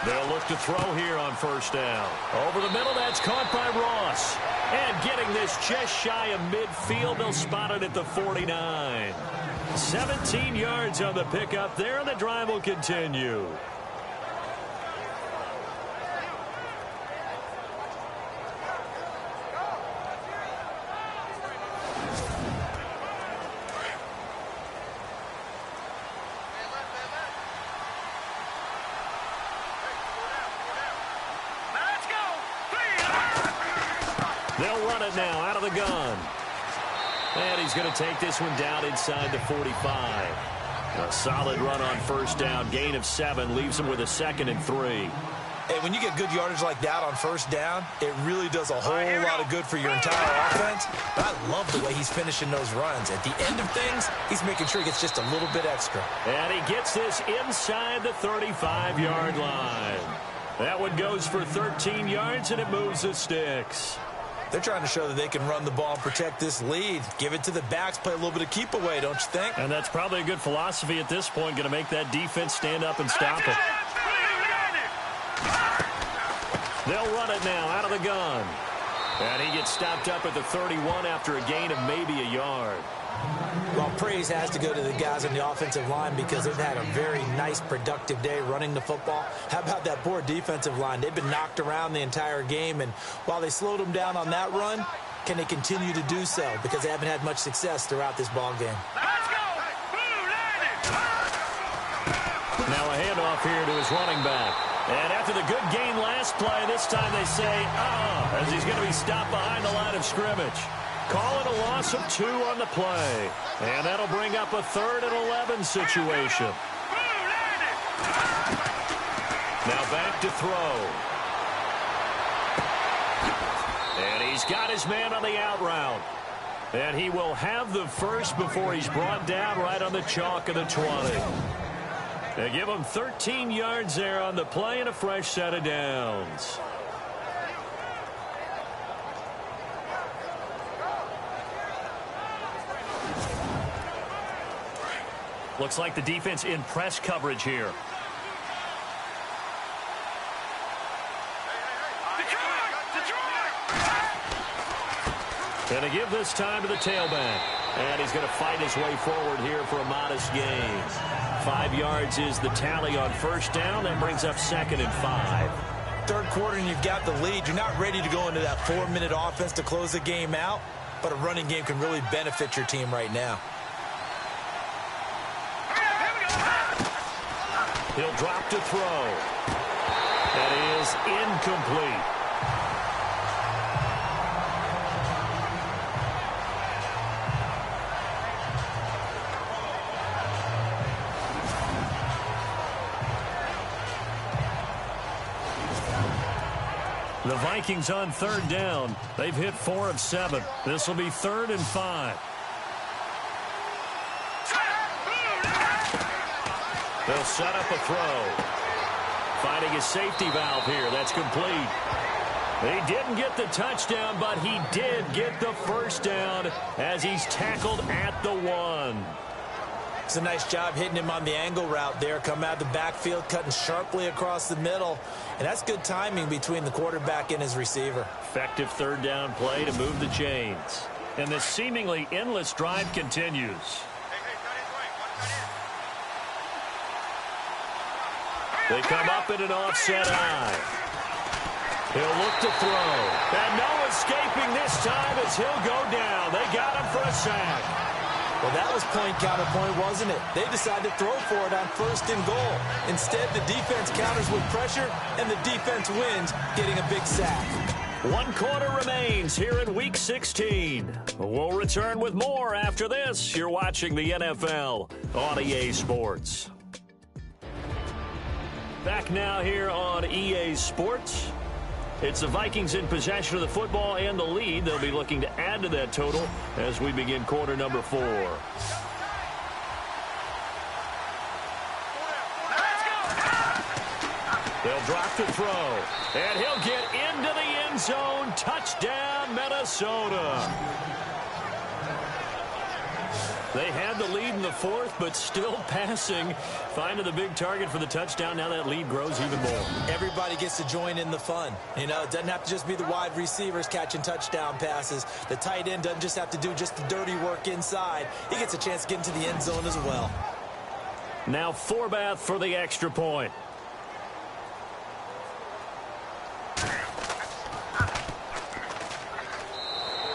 Speaker 1: They'll look to throw here on first down. Over the middle, that's caught by Ross. And getting this just shy of midfield, they'll spot it at the 49. 17 yards on the pickup there, and the drive will continue. They'll run it now out of the gun. And he's going to take this one down inside the 45. A solid run on first down. Gain of 7 leaves him with a 2nd and 3.
Speaker 2: Hey, when you get good yardage like that on first down, it really does a whole lot of good for your entire offense. But I love the way he's finishing those runs. At the end of things, he's making sure he gets just a little bit extra.
Speaker 1: And he gets this inside the 35-yard line. That one goes for 13 yards, and it moves the sticks.
Speaker 2: They're trying to show that they can run the ball and protect this lead. Give it to the backs, play a little bit of keep away, don't you think?
Speaker 1: And that's probably a good philosophy at this point, going to make that defense stand up and stop it. They'll run it now out of the gun. And he gets stopped up at the 31 after a gain of maybe a yard.
Speaker 2: Well, praise has to go to the guys on the offensive line because they've had a very nice, productive day running the football. How about that poor defensive line? They've been knocked around the entire game, and while they slowed them down on that run, can they continue to do so? Because they haven't had much success throughout this ball game.
Speaker 3: Let's go. Blue line it.
Speaker 1: Now a handoff here to his running back. And after the good gain last play, this time they say, as he's going to be stopped behind the line of scrimmage. Call it a loss of 2 on the play. And that'll bring up a 3rd and 11 situation. Now back to throw. And he's got his man on the out route. And he will have the first before he's brought down right on the chalk of the 20. They give him 13 yards there on the play and a fresh set of downs. Looks like the defense in press coverage here. And to give this time to the tailback. And he's going to fight his way forward here for a modest gain. 5 yards is the tally on first down. That brings up 2nd and 5.
Speaker 2: Third quarter and you've got the lead. You're not ready to go into that 4-minute offense to close the game out. But a running game can really benefit your team right now.
Speaker 1: He'll drop to throw. That is incomplete. The Vikings on third down. They've hit 4 of 7. This will be 3rd and 5. They'll set up a throw. Finding his safety valve here. That's complete. He didn't get the touchdown, but he did get the first down as he's tackled at the 1.
Speaker 2: It's a nice job hitting him on the angle route there. Come out of the backfield, cutting sharply across the middle. And that's good timing between the quarterback and his receiver.
Speaker 1: Effective 3rd down play to move the chains. And this seemingly endless drive continues. They come up in an offset eye. He'll look to throw. And no escaping this time as he'll go down. They got him for a sack.
Speaker 2: Well, that was point counterpoint, wasn't it? They decided to throw for it on 1st and goal. Instead, the defense counters with pressure, and the defense wins, getting a big sack.
Speaker 1: 1 quarter remains here in Week 16. We'll return with more after this. You're watching the NFL on EA Sports. Back now here on EA Sports. It's the Vikings in possession of the football and the lead. They'll be looking to add to that total as we begin quarter number 4. They'll drop the throw, and he'll get into the end zone. Touchdown, Minnesota. They had the lead in the 4th, but still passing. Finding the big target for the touchdown. Now that lead grows even more.
Speaker 2: Everybody gets to join in the fun. You know, it doesn't have to just be the wide receivers catching touchdown passes. The tight end doesn't just have to do just the dirty work inside. He gets a chance to get into the end zone as well.
Speaker 1: Now Forbath for the extra point.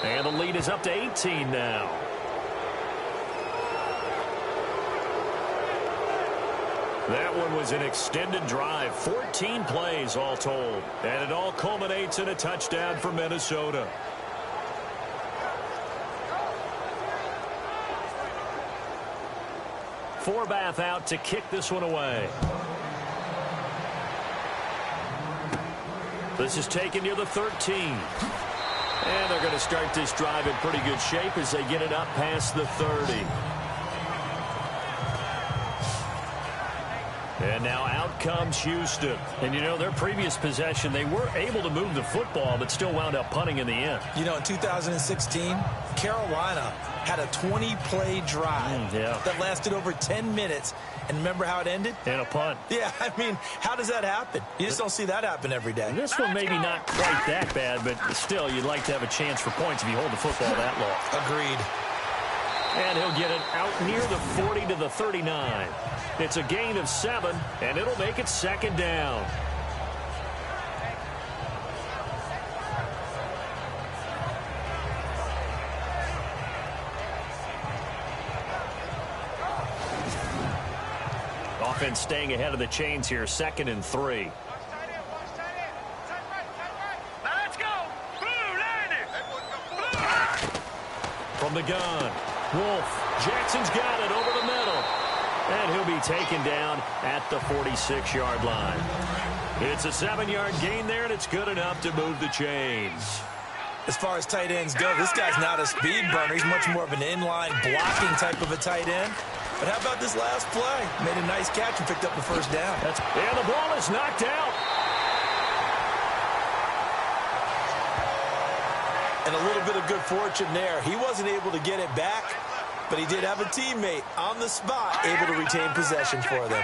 Speaker 1: And the lead is up to 18 now. That one was an extended drive, 14 plays all told. And it all culminates in a touchdown for Minnesota. Forbath out to kick this one away. This is taken near the 13. And they're going to start this drive in pretty good shape as they get it up past the 30. And now out comes Houston. And, you know, their previous possession, they were able to move the football, but still wound up punting in the end.
Speaker 2: You know, in 2016, Carolina had a 20-play drive that lasted over 10 minutes. And remember how it ended?
Speaker 1: And a punt.
Speaker 2: Yeah, I mean, how does that happen? You just don't see that happen every day.
Speaker 1: This one maybe not quite that bad, but still, you'd like to have a chance for points if you hold the football that long.
Speaker 2: Agreed.
Speaker 1: And he'll get it out near the 40 to the 39. It's a gain of 7, and it'll make it 2nd down. Offense staying ahead of the chains here, 2nd and 3.
Speaker 3: Let's go. Blue, landing.
Speaker 1: From the gun, Wolf. Jackson's got it over the middle. And he'll be taken down at the 46-yard line. It's a 7-yard gain there, and it's good enough to move the chains.
Speaker 2: As far as tight ends go, this guy's not a speed burner. He's much more of an inline blocking type of a tight end. But how about this last play? Made a nice catch and picked up the first down.
Speaker 1: And the ball is knocked out.
Speaker 2: And a little bit of good fortune there. He wasn't able to get it back, but he did have a teammate on the spot able to retain possession for them.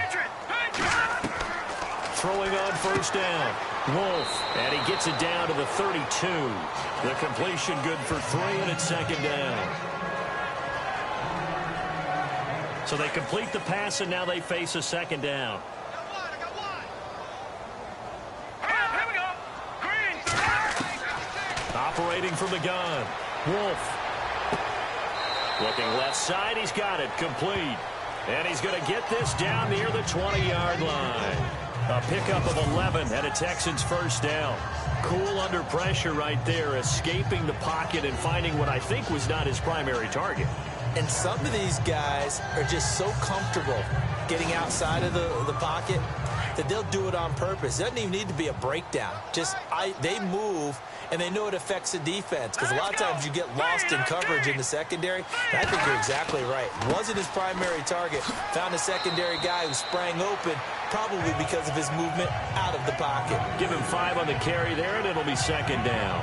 Speaker 1: Throwing on first down. Wolf, and he gets it down to the 32. The completion good for 3, and it's 2nd down. So they complete the pass, and now they face a 2nd down.
Speaker 3: Here we go. Green.
Speaker 1: Operating from the gun. Wolf. Looking left side, he's got it, complete. And he's going to get this down near the 20-yard line. A pickup of 11 and a Texans first down. Cool under pressure right there, escaping the pocket and finding what I think was not his primary target.
Speaker 2: And some of these guys are just so comfortable getting outside of the pocket that they'll do it on purpose. It doesn't even need to be a breakdown. Just they move, and they know it affects the defense because a lot of times you get lost in coverage in the secondary. And I think you're exactly right. Wasn't his primary target. Found a secondary guy who sprang open, probably because of his movement out of the pocket.
Speaker 1: Give him 5 on the carry there, and it'll be second down.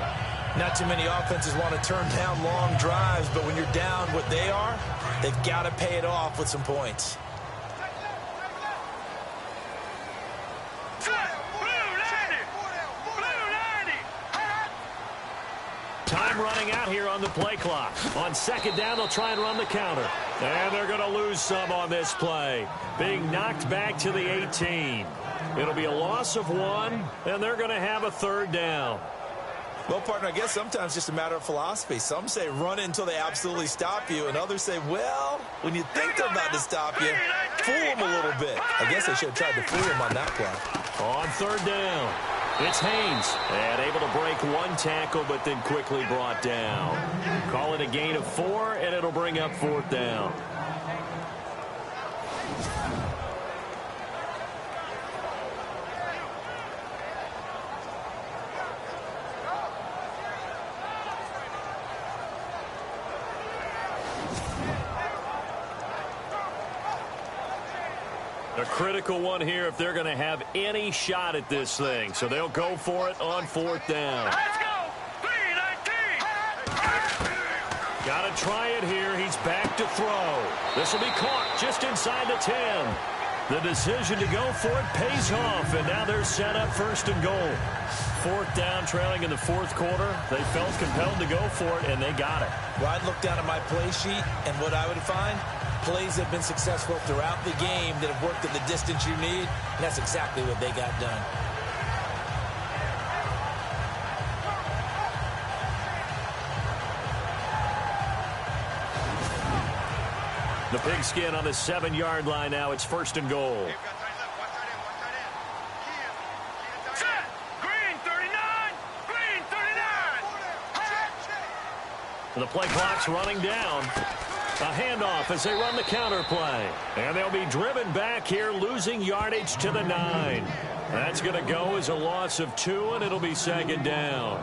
Speaker 2: Not too many offenses want to turn down long drives, but when you're down what they are, they've got to pay it off with some points.
Speaker 1: Time running out here on the play clock. On second down, they'll try and run the counter. And they're going to lose some on this play. Being knocked back to the 18. It'll be a loss of 1, and they're going to have a third down.
Speaker 2: Well, partner, I guess sometimes it's just a matter of philosophy. Some say run it until they absolutely stop you, and others say, well, when you think they're about to stop you, fool them a little bit. I guess they should have tried to fool them on that play.
Speaker 1: On third down, it's Haynes, and able to break 1 tackle, but then quickly brought down. Call it a gain of 4, and it'll bring up 4th down. A critical one here if they're going to have any shot at this thing. So they'll go for it on 4th down.
Speaker 3: Let's go. 3-19.
Speaker 1: Got to try it here. He's back to throw. This will be caught just inside the 10. The decision to go for it pays off, and now they're set up 1st and goal. 4th down, trailing in the 4th quarter. They felt compelled to go for it, and they got it.
Speaker 2: Well, I'd look down at my play sheet, and what I would find, plays have been successful throughout the game that have worked at the distance you need, and that's exactly what they got done.
Speaker 1: The pigskin on the 7-yard line now. It's 1st and goal.
Speaker 3: Set. Green 39. Green 39.
Speaker 1: The play clock's running down. A handoff as they run the counter play. And they'll be driven back here, losing yardage to the 9. That's going to go as a loss of 2, and it'll be 2nd down.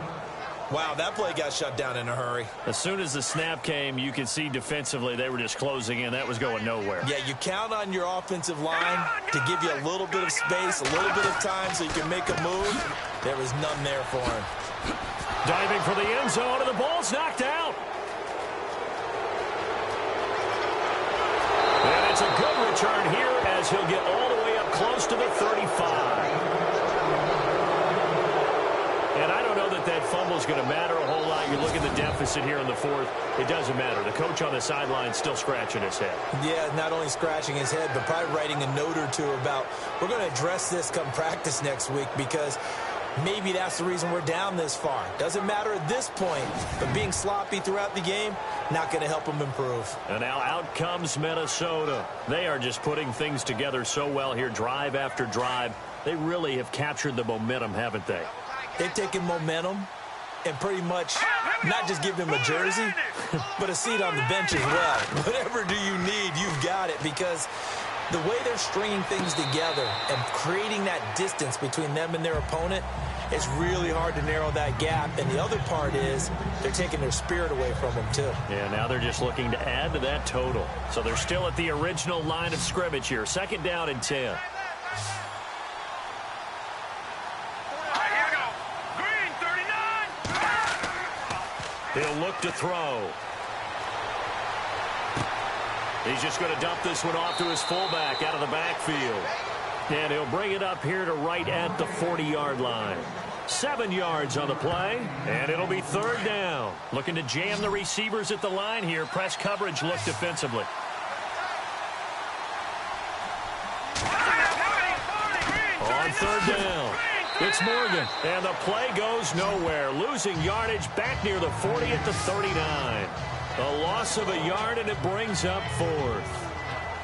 Speaker 2: Wow, that play got shut down in a hurry.
Speaker 1: As soon as the snap came, you could see defensively they were just closing in. That was going nowhere.
Speaker 2: Yeah, you count on your offensive line to give you a little bit of space, a little bit of time so you can make a move. There was none there for him.
Speaker 1: Diving for the end zone, and the ball's knocked out. And it's a good return here as he'll get all the way up close to the 35. And I don't know that that fumble is going to matter a whole lot. You look at the deficit here in the 4th. It doesn't matter. The coach on the sideline is still scratching his head.
Speaker 2: Yeah, not only scratching his head, but probably writing a note or two about, we're going to address this come practice next week because maybe that's the reason we're down this far. Doesn't matter at this point, but being sloppy throughout the game, not going to help them improve.
Speaker 1: And now out comes Minnesota. They are just putting things together so well here, drive after drive. They really have captured the momentum, haven't they?
Speaker 2: They've taken momentum and pretty much not just give them a jersey, but a seat on the bench as well. Whatever do you need, you've got it, because the way they're stringing things together and creating that distance between them and their opponent, it's really hard to narrow that gap. And the other part is they're taking their spirit away from them, too.
Speaker 1: Yeah, now they're just looking to add to that total. So they're still at the original line of scrimmage here. 2nd down and 10. He'll look to throw. He's just going to dump this one off to his fullback out of the backfield. And he'll bring it up here to right at the 40-yard line. 7 yards on the play, and it'll be 3rd down. Looking to jam the receivers at the line here. Press coverage look defensively. On 3rd down. It's Morgan, and the play goes nowhere. Losing yardage back near the 40 at the 39. A loss of a yard, and it brings up 4th.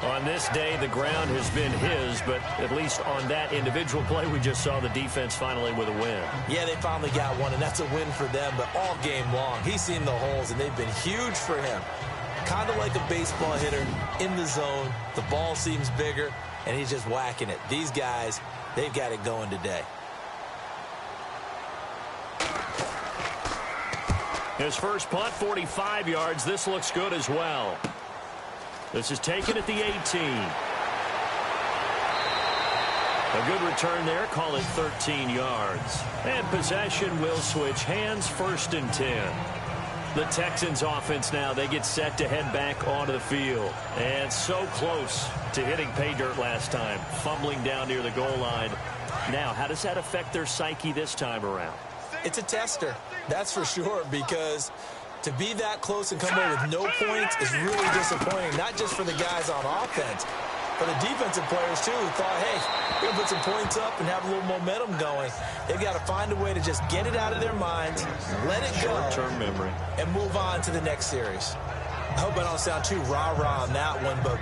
Speaker 1: On this day, the ground has been his, but at least on that individual play, we just saw the defense finally with a win.
Speaker 2: Yeah, they finally got one, and that's a win for them, but all game long, he's seen the holes, and they've been huge for him. Kind of like a baseball hitter in the zone. The ball seems bigger, and he's just whacking it. These guys they've got it going today.
Speaker 1: His first punt, 45 yards. This looks good as well. This is taken at the 18. A good return there. Call it 13 yards. And possession will switch hands, 1st and 10. The Texans offense now, they get set to head back onto the field. And so close to hitting pay dirt last time, fumbling down near the goal line. Now, how does that affect their psyche this time around?
Speaker 2: It's a tester, that's for sure, because to be that close and come away with no points is really disappointing, not just for the guys on offense, but the defensive players, too, who thought, hey, we're going to put some points up and have a little momentum going. They've got to find a way to just get it out of their minds, let it go,
Speaker 1: short-term memory,
Speaker 2: and move on to the next series. I hope I don't sound too rah-rah on that one, but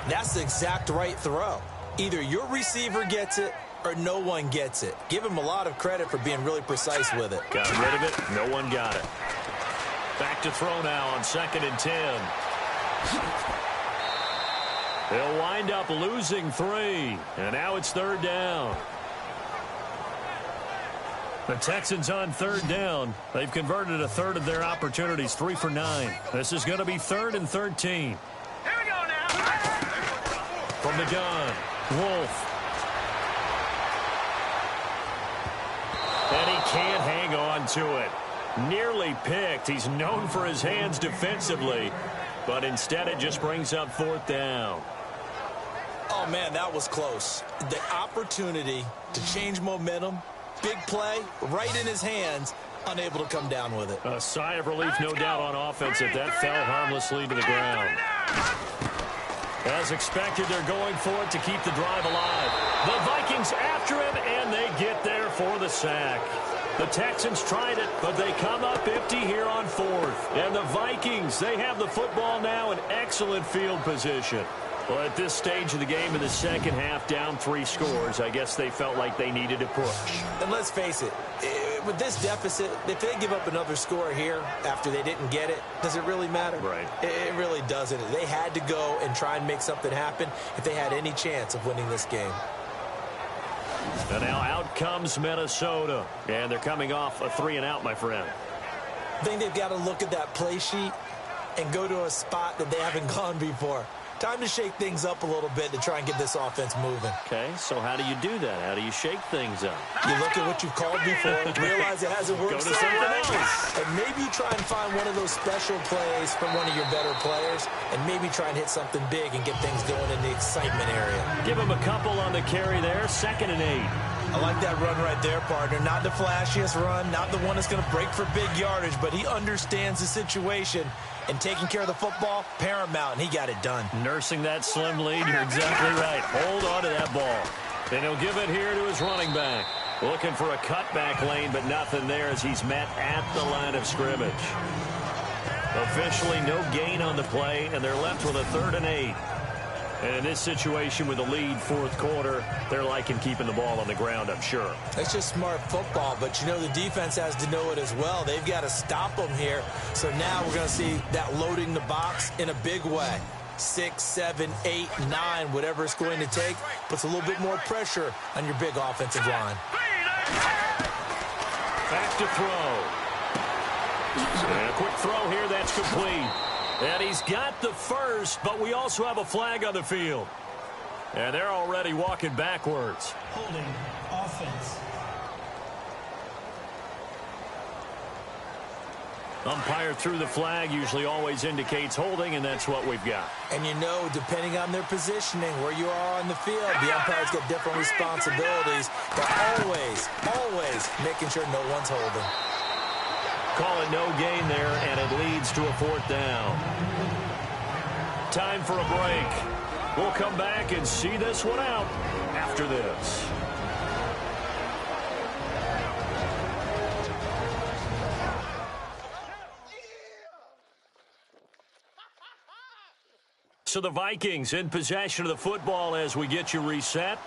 Speaker 2: that's the exact right throw. Either your receiver gets it or no one gets it. Give him a lot of credit for being really precise with it.
Speaker 1: Got rid of it. No one got it. Back to throw now on 2nd and 10. They'll wind up losing 3. And now it's 3rd down. The Texans on 3rd down. They've converted a third of their opportunities, 3 for 9. This is going to be 3rd and 13.
Speaker 3: Here we go now.
Speaker 1: From the gun, Wolf. And he can't hang on to it. Nearly picked. He's known for his hands defensively, but instead it just brings up 4th down.
Speaker 2: Oh, man, that was close. The opportunity to change momentum, big play, right in his hands, unable to come down with it.
Speaker 1: A sigh of relief, no doubt, on offense if that fell harmlessly to the ground. As expected, they're going for it to keep the drive alive. The Vikings after him, and they get there for the sack. The Texans tried it, but they come up empty here on 4th. And the Vikings, they have the football now in excellent field position. Well, at this stage of the game in the second half, down 3 scores, I guess they felt like they needed to push.
Speaker 2: And let's face it, with this deficit, if they give up another score here after they didn't get it, does it really matter?
Speaker 1: Right.
Speaker 2: It really doesn't. They had to go and try and make something happen if they had any chance of winning this game.
Speaker 1: And now out comes Minnesota. And they're coming off a 3-and-out, my friend.
Speaker 2: I think they've got to look at that play sheet and go to a spot that they haven't gone before. Time to shake things up a little bit to try and get this offense moving.
Speaker 1: Okay, so how do you do that? How do you shake things up?
Speaker 2: You look at what you've called before, realize it hasn't worked so well, and maybe try and find one of those special plays from one of your better players, and maybe try and hit something big and get things going in the excitement area.
Speaker 1: Give him a couple on the carry there, 2nd and 8.
Speaker 2: I like that run right there, partner. Not the flashiest run, not the one that's going to break for big yardage, but he understands the situation, and taking care of the football, paramount, and he got it done.
Speaker 1: Nursing that slim lead, you're exactly right. Hold on to that ball. And he'll give it here to his running back. Looking for a cutback lane, but nothing there as he's met at the line of scrimmage. Officially no gain on the play, and they're left with a 3rd and 8. And in this situation with the lead, 4th quarter, they're liking keeping the ball on the ground, I'm sure.
Speaker 2: It's just smart football, but you know the defense has to know it as well. They've got to stop them here. So now we're going to see that loading the box in a big way. 6, 7, 8, 9, whatever it's going to take, puts a little bit more pressure on your big offensive line.
Speaker 1: Back to throw. And a quick throw here, that's complete. And he's got the first, but we also have a flag on the field. And they're already walking backwards.
Speaker 5: Holding offense.
Speaker 1: Umpire threw the flag, usually always indicates holding, and that's what we've got.
Speaker 2: And you know, depending on their positioning, where you are on the field, the umpires get different responsibilities, but always making sure no one's holding.
Speaker 1: Call it no gain there, and it leads to a 4th down. Time for a break. We'll come back and see this one out after this. So the Vikings in possession of the football as we get you reset.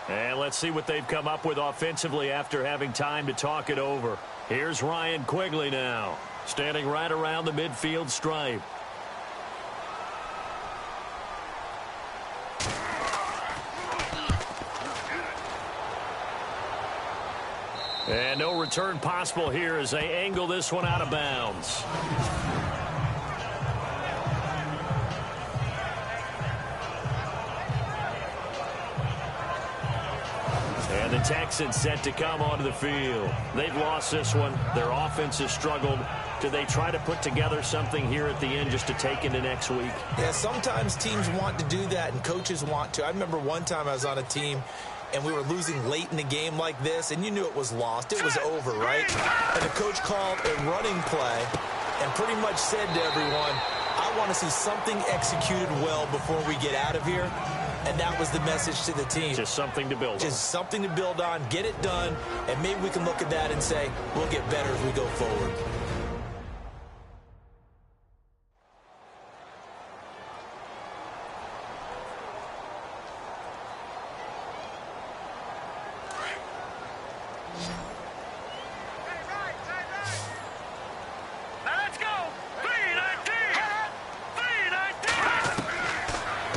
Speaker 1: And let's see what they've come up with offensively after having time to talk it over. Here's Ryan Quigley now, standing right around the midfield stripe. And no return possible here as they angle this one out of bounds. And the Texans set to come onto the field. They've lost this one. Their offense has struggled. Do they try to put together something here at the end just to take into next week?
Speaker 2: Yeah, sometimes teams want to do that and coaches want to. I remember one time I was on a team and we were losing late in the game like this, and you knew it was lost. It was over, right? And the coach called a running play and pretty much said to everyone, I want to see something executed well before we get out of here. And that was the message to the team.
Speaker 1: Just something to build on.
Speaker 2: Just something to build on, get it done, and maybe we can look at that and say, we'll get better as we go forward.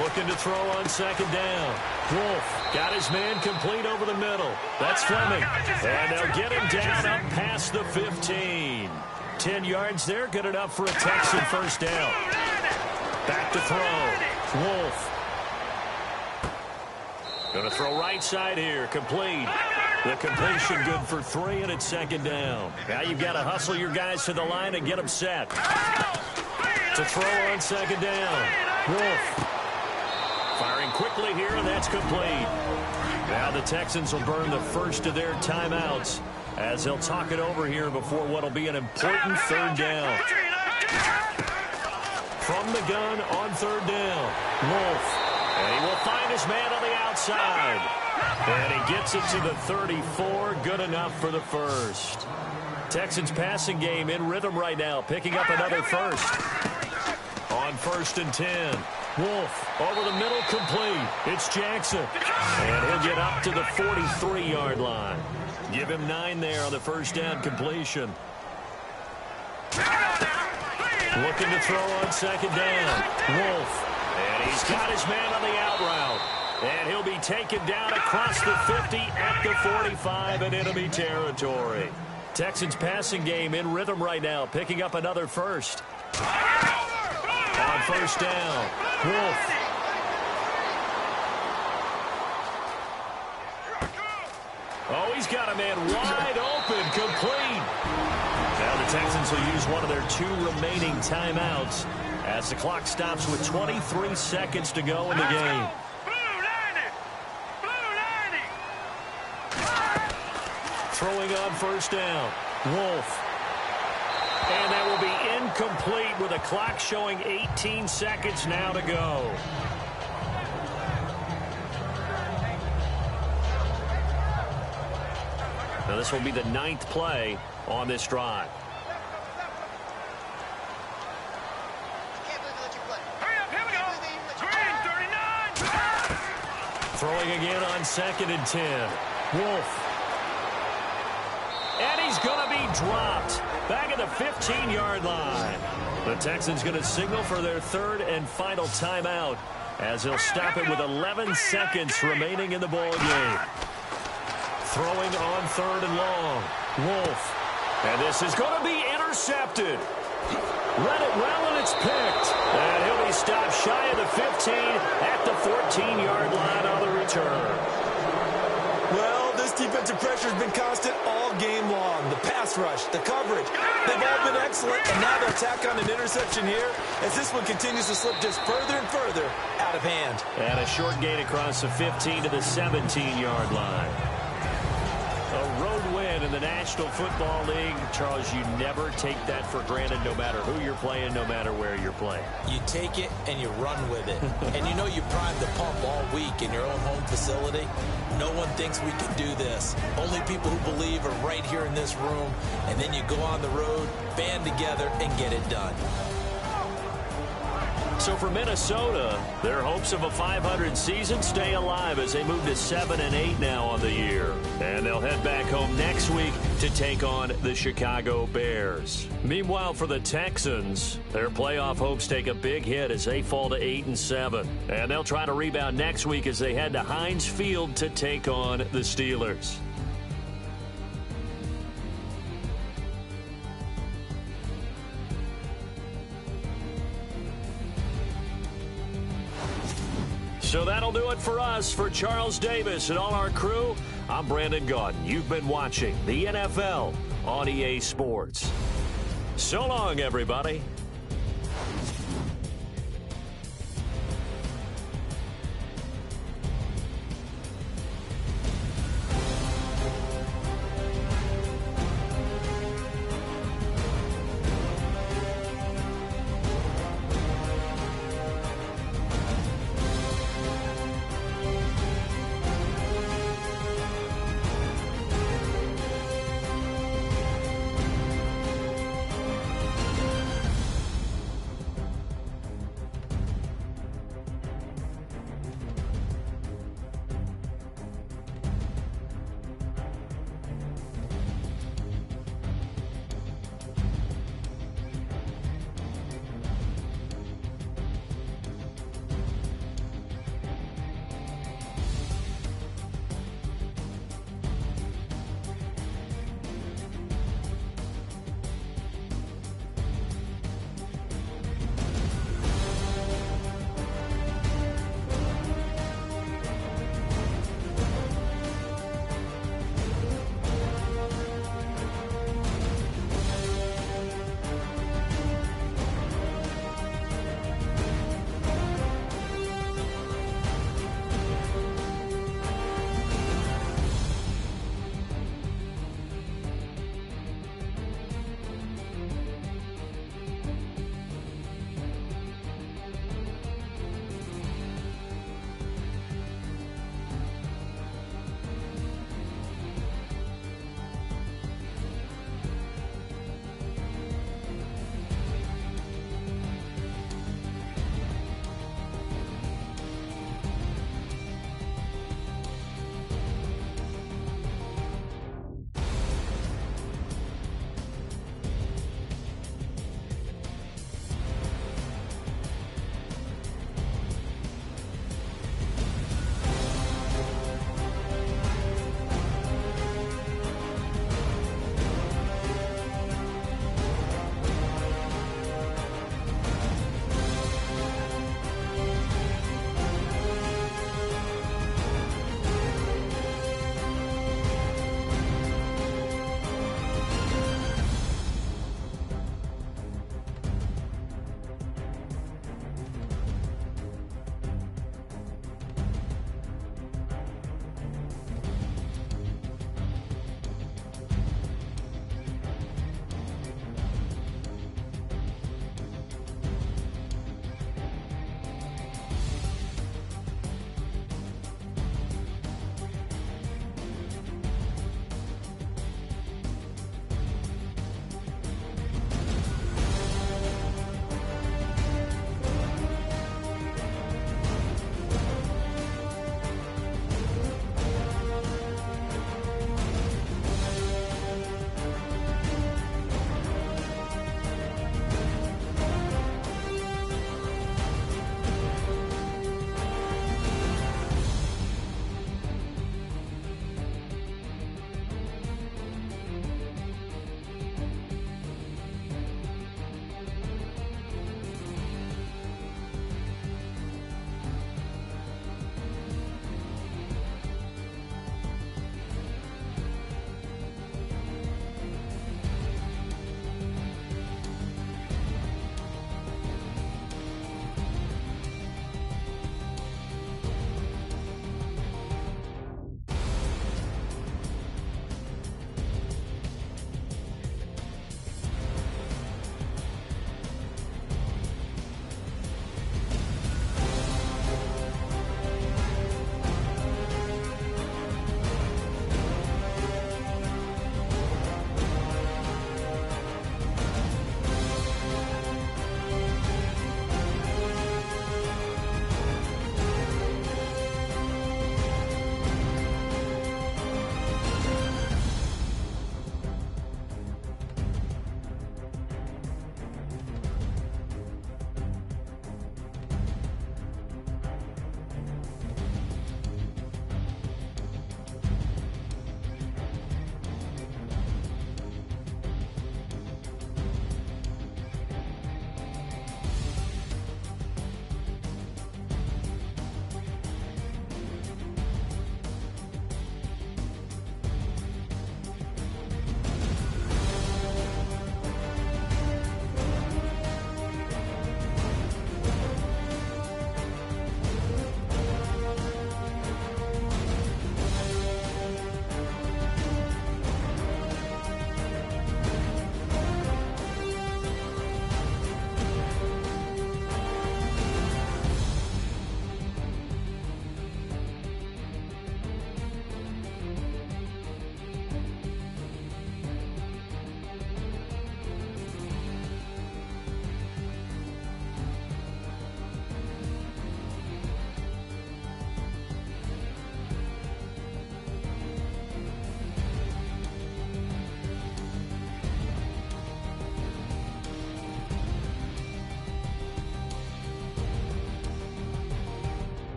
Speaker 1: Looking to throw on second down. Wolf got his man complete over the middle. That's Fleming. And they'll get him down up past the 15. 10 yards there, good enough for a Texan first down. Back to throw. Wolf. Going to throw right side here, complete. The completion good for 3, and it's second down. Now you've got to hustle your guys to the line and get them set. To throw on second down. Wolf. Firing quickly here, and that's complete. Now the Texans will burn the first of their timeouts as they'll talk it over here before what will be an important third down. From the gun on third down, Wolf. And he will find his man on the outside. And he gets it to the 34, good enough for the first. Texans passing game in rhythm right now, picking up another first. On 1st and 10. Wolf over the middle, complete. It's Jackson. And he'll get up to the 43-yard line. Give him 9 there on the first down completion. Looking to throw on second down. Wolf. And he's got his man on the out route. And he'll be taken down across the 50 at the 45 in enemy territory. Texans passing game in rhythm right now, picking up another first. On first down, Wolf. Oh, he's got a man wide open, complete. Now the Texans will use one of their 2 remaining timeouts as the clock stops with 23 seconds to go in the game. Throwing on first down, Wolf. And that will be incomplete with a clock showing 18 seconds now to go. Now this will be the 9th play on this drive. Throwing again on 2nd and 10. Wolf. And he's going to be dropped back at the 15-yard line. The Texans going to signal for their 3rd and final timeout as they'll stop it with 11 seconds remaining in the ball game. Throwing on 3rd and long. Wolf. And this is going to be intercepted. Read it well, and it's picked. And he'll be stopped shy of the 15 at the 14-yard line on the return.
Speaker 2: Well, this defensive pressure has been constant all game long. The pass rush, the coverage, they've all been excellent, and now they'll tack on an interception here as this one continues to slip just further and further out of hand.
Speaker 1: And a short gain across the 15 to the 17-yard line. A road win in the National Football League. Charles, you never take that for granted no matter who you're playing, no matter where you're playing.
Speaker 2: You take it and you run with it. And you know you primed the pump all week in your own home facility. No one thinks we can do this. Only people who believe are right here in this room. And then you go on the road, band together, and get it done.
Speaker 1: So for Minnesota, their hopes of a 500 season stay alive as they move to 7-8 now on the year. And they'll head back home next week to take on the Chicago Bears. Meanwhile, for the Texans, their playoff hopes take a big hit as they fall to 8-7. And they'll try to rebound next week as they head to Heinz Field to take on the Steelers. So that'll do it for us. For Charles Davis and all our crew, I'm Brandon Gaudin. You've been watching the NFL on EA Sports. So long, everybody.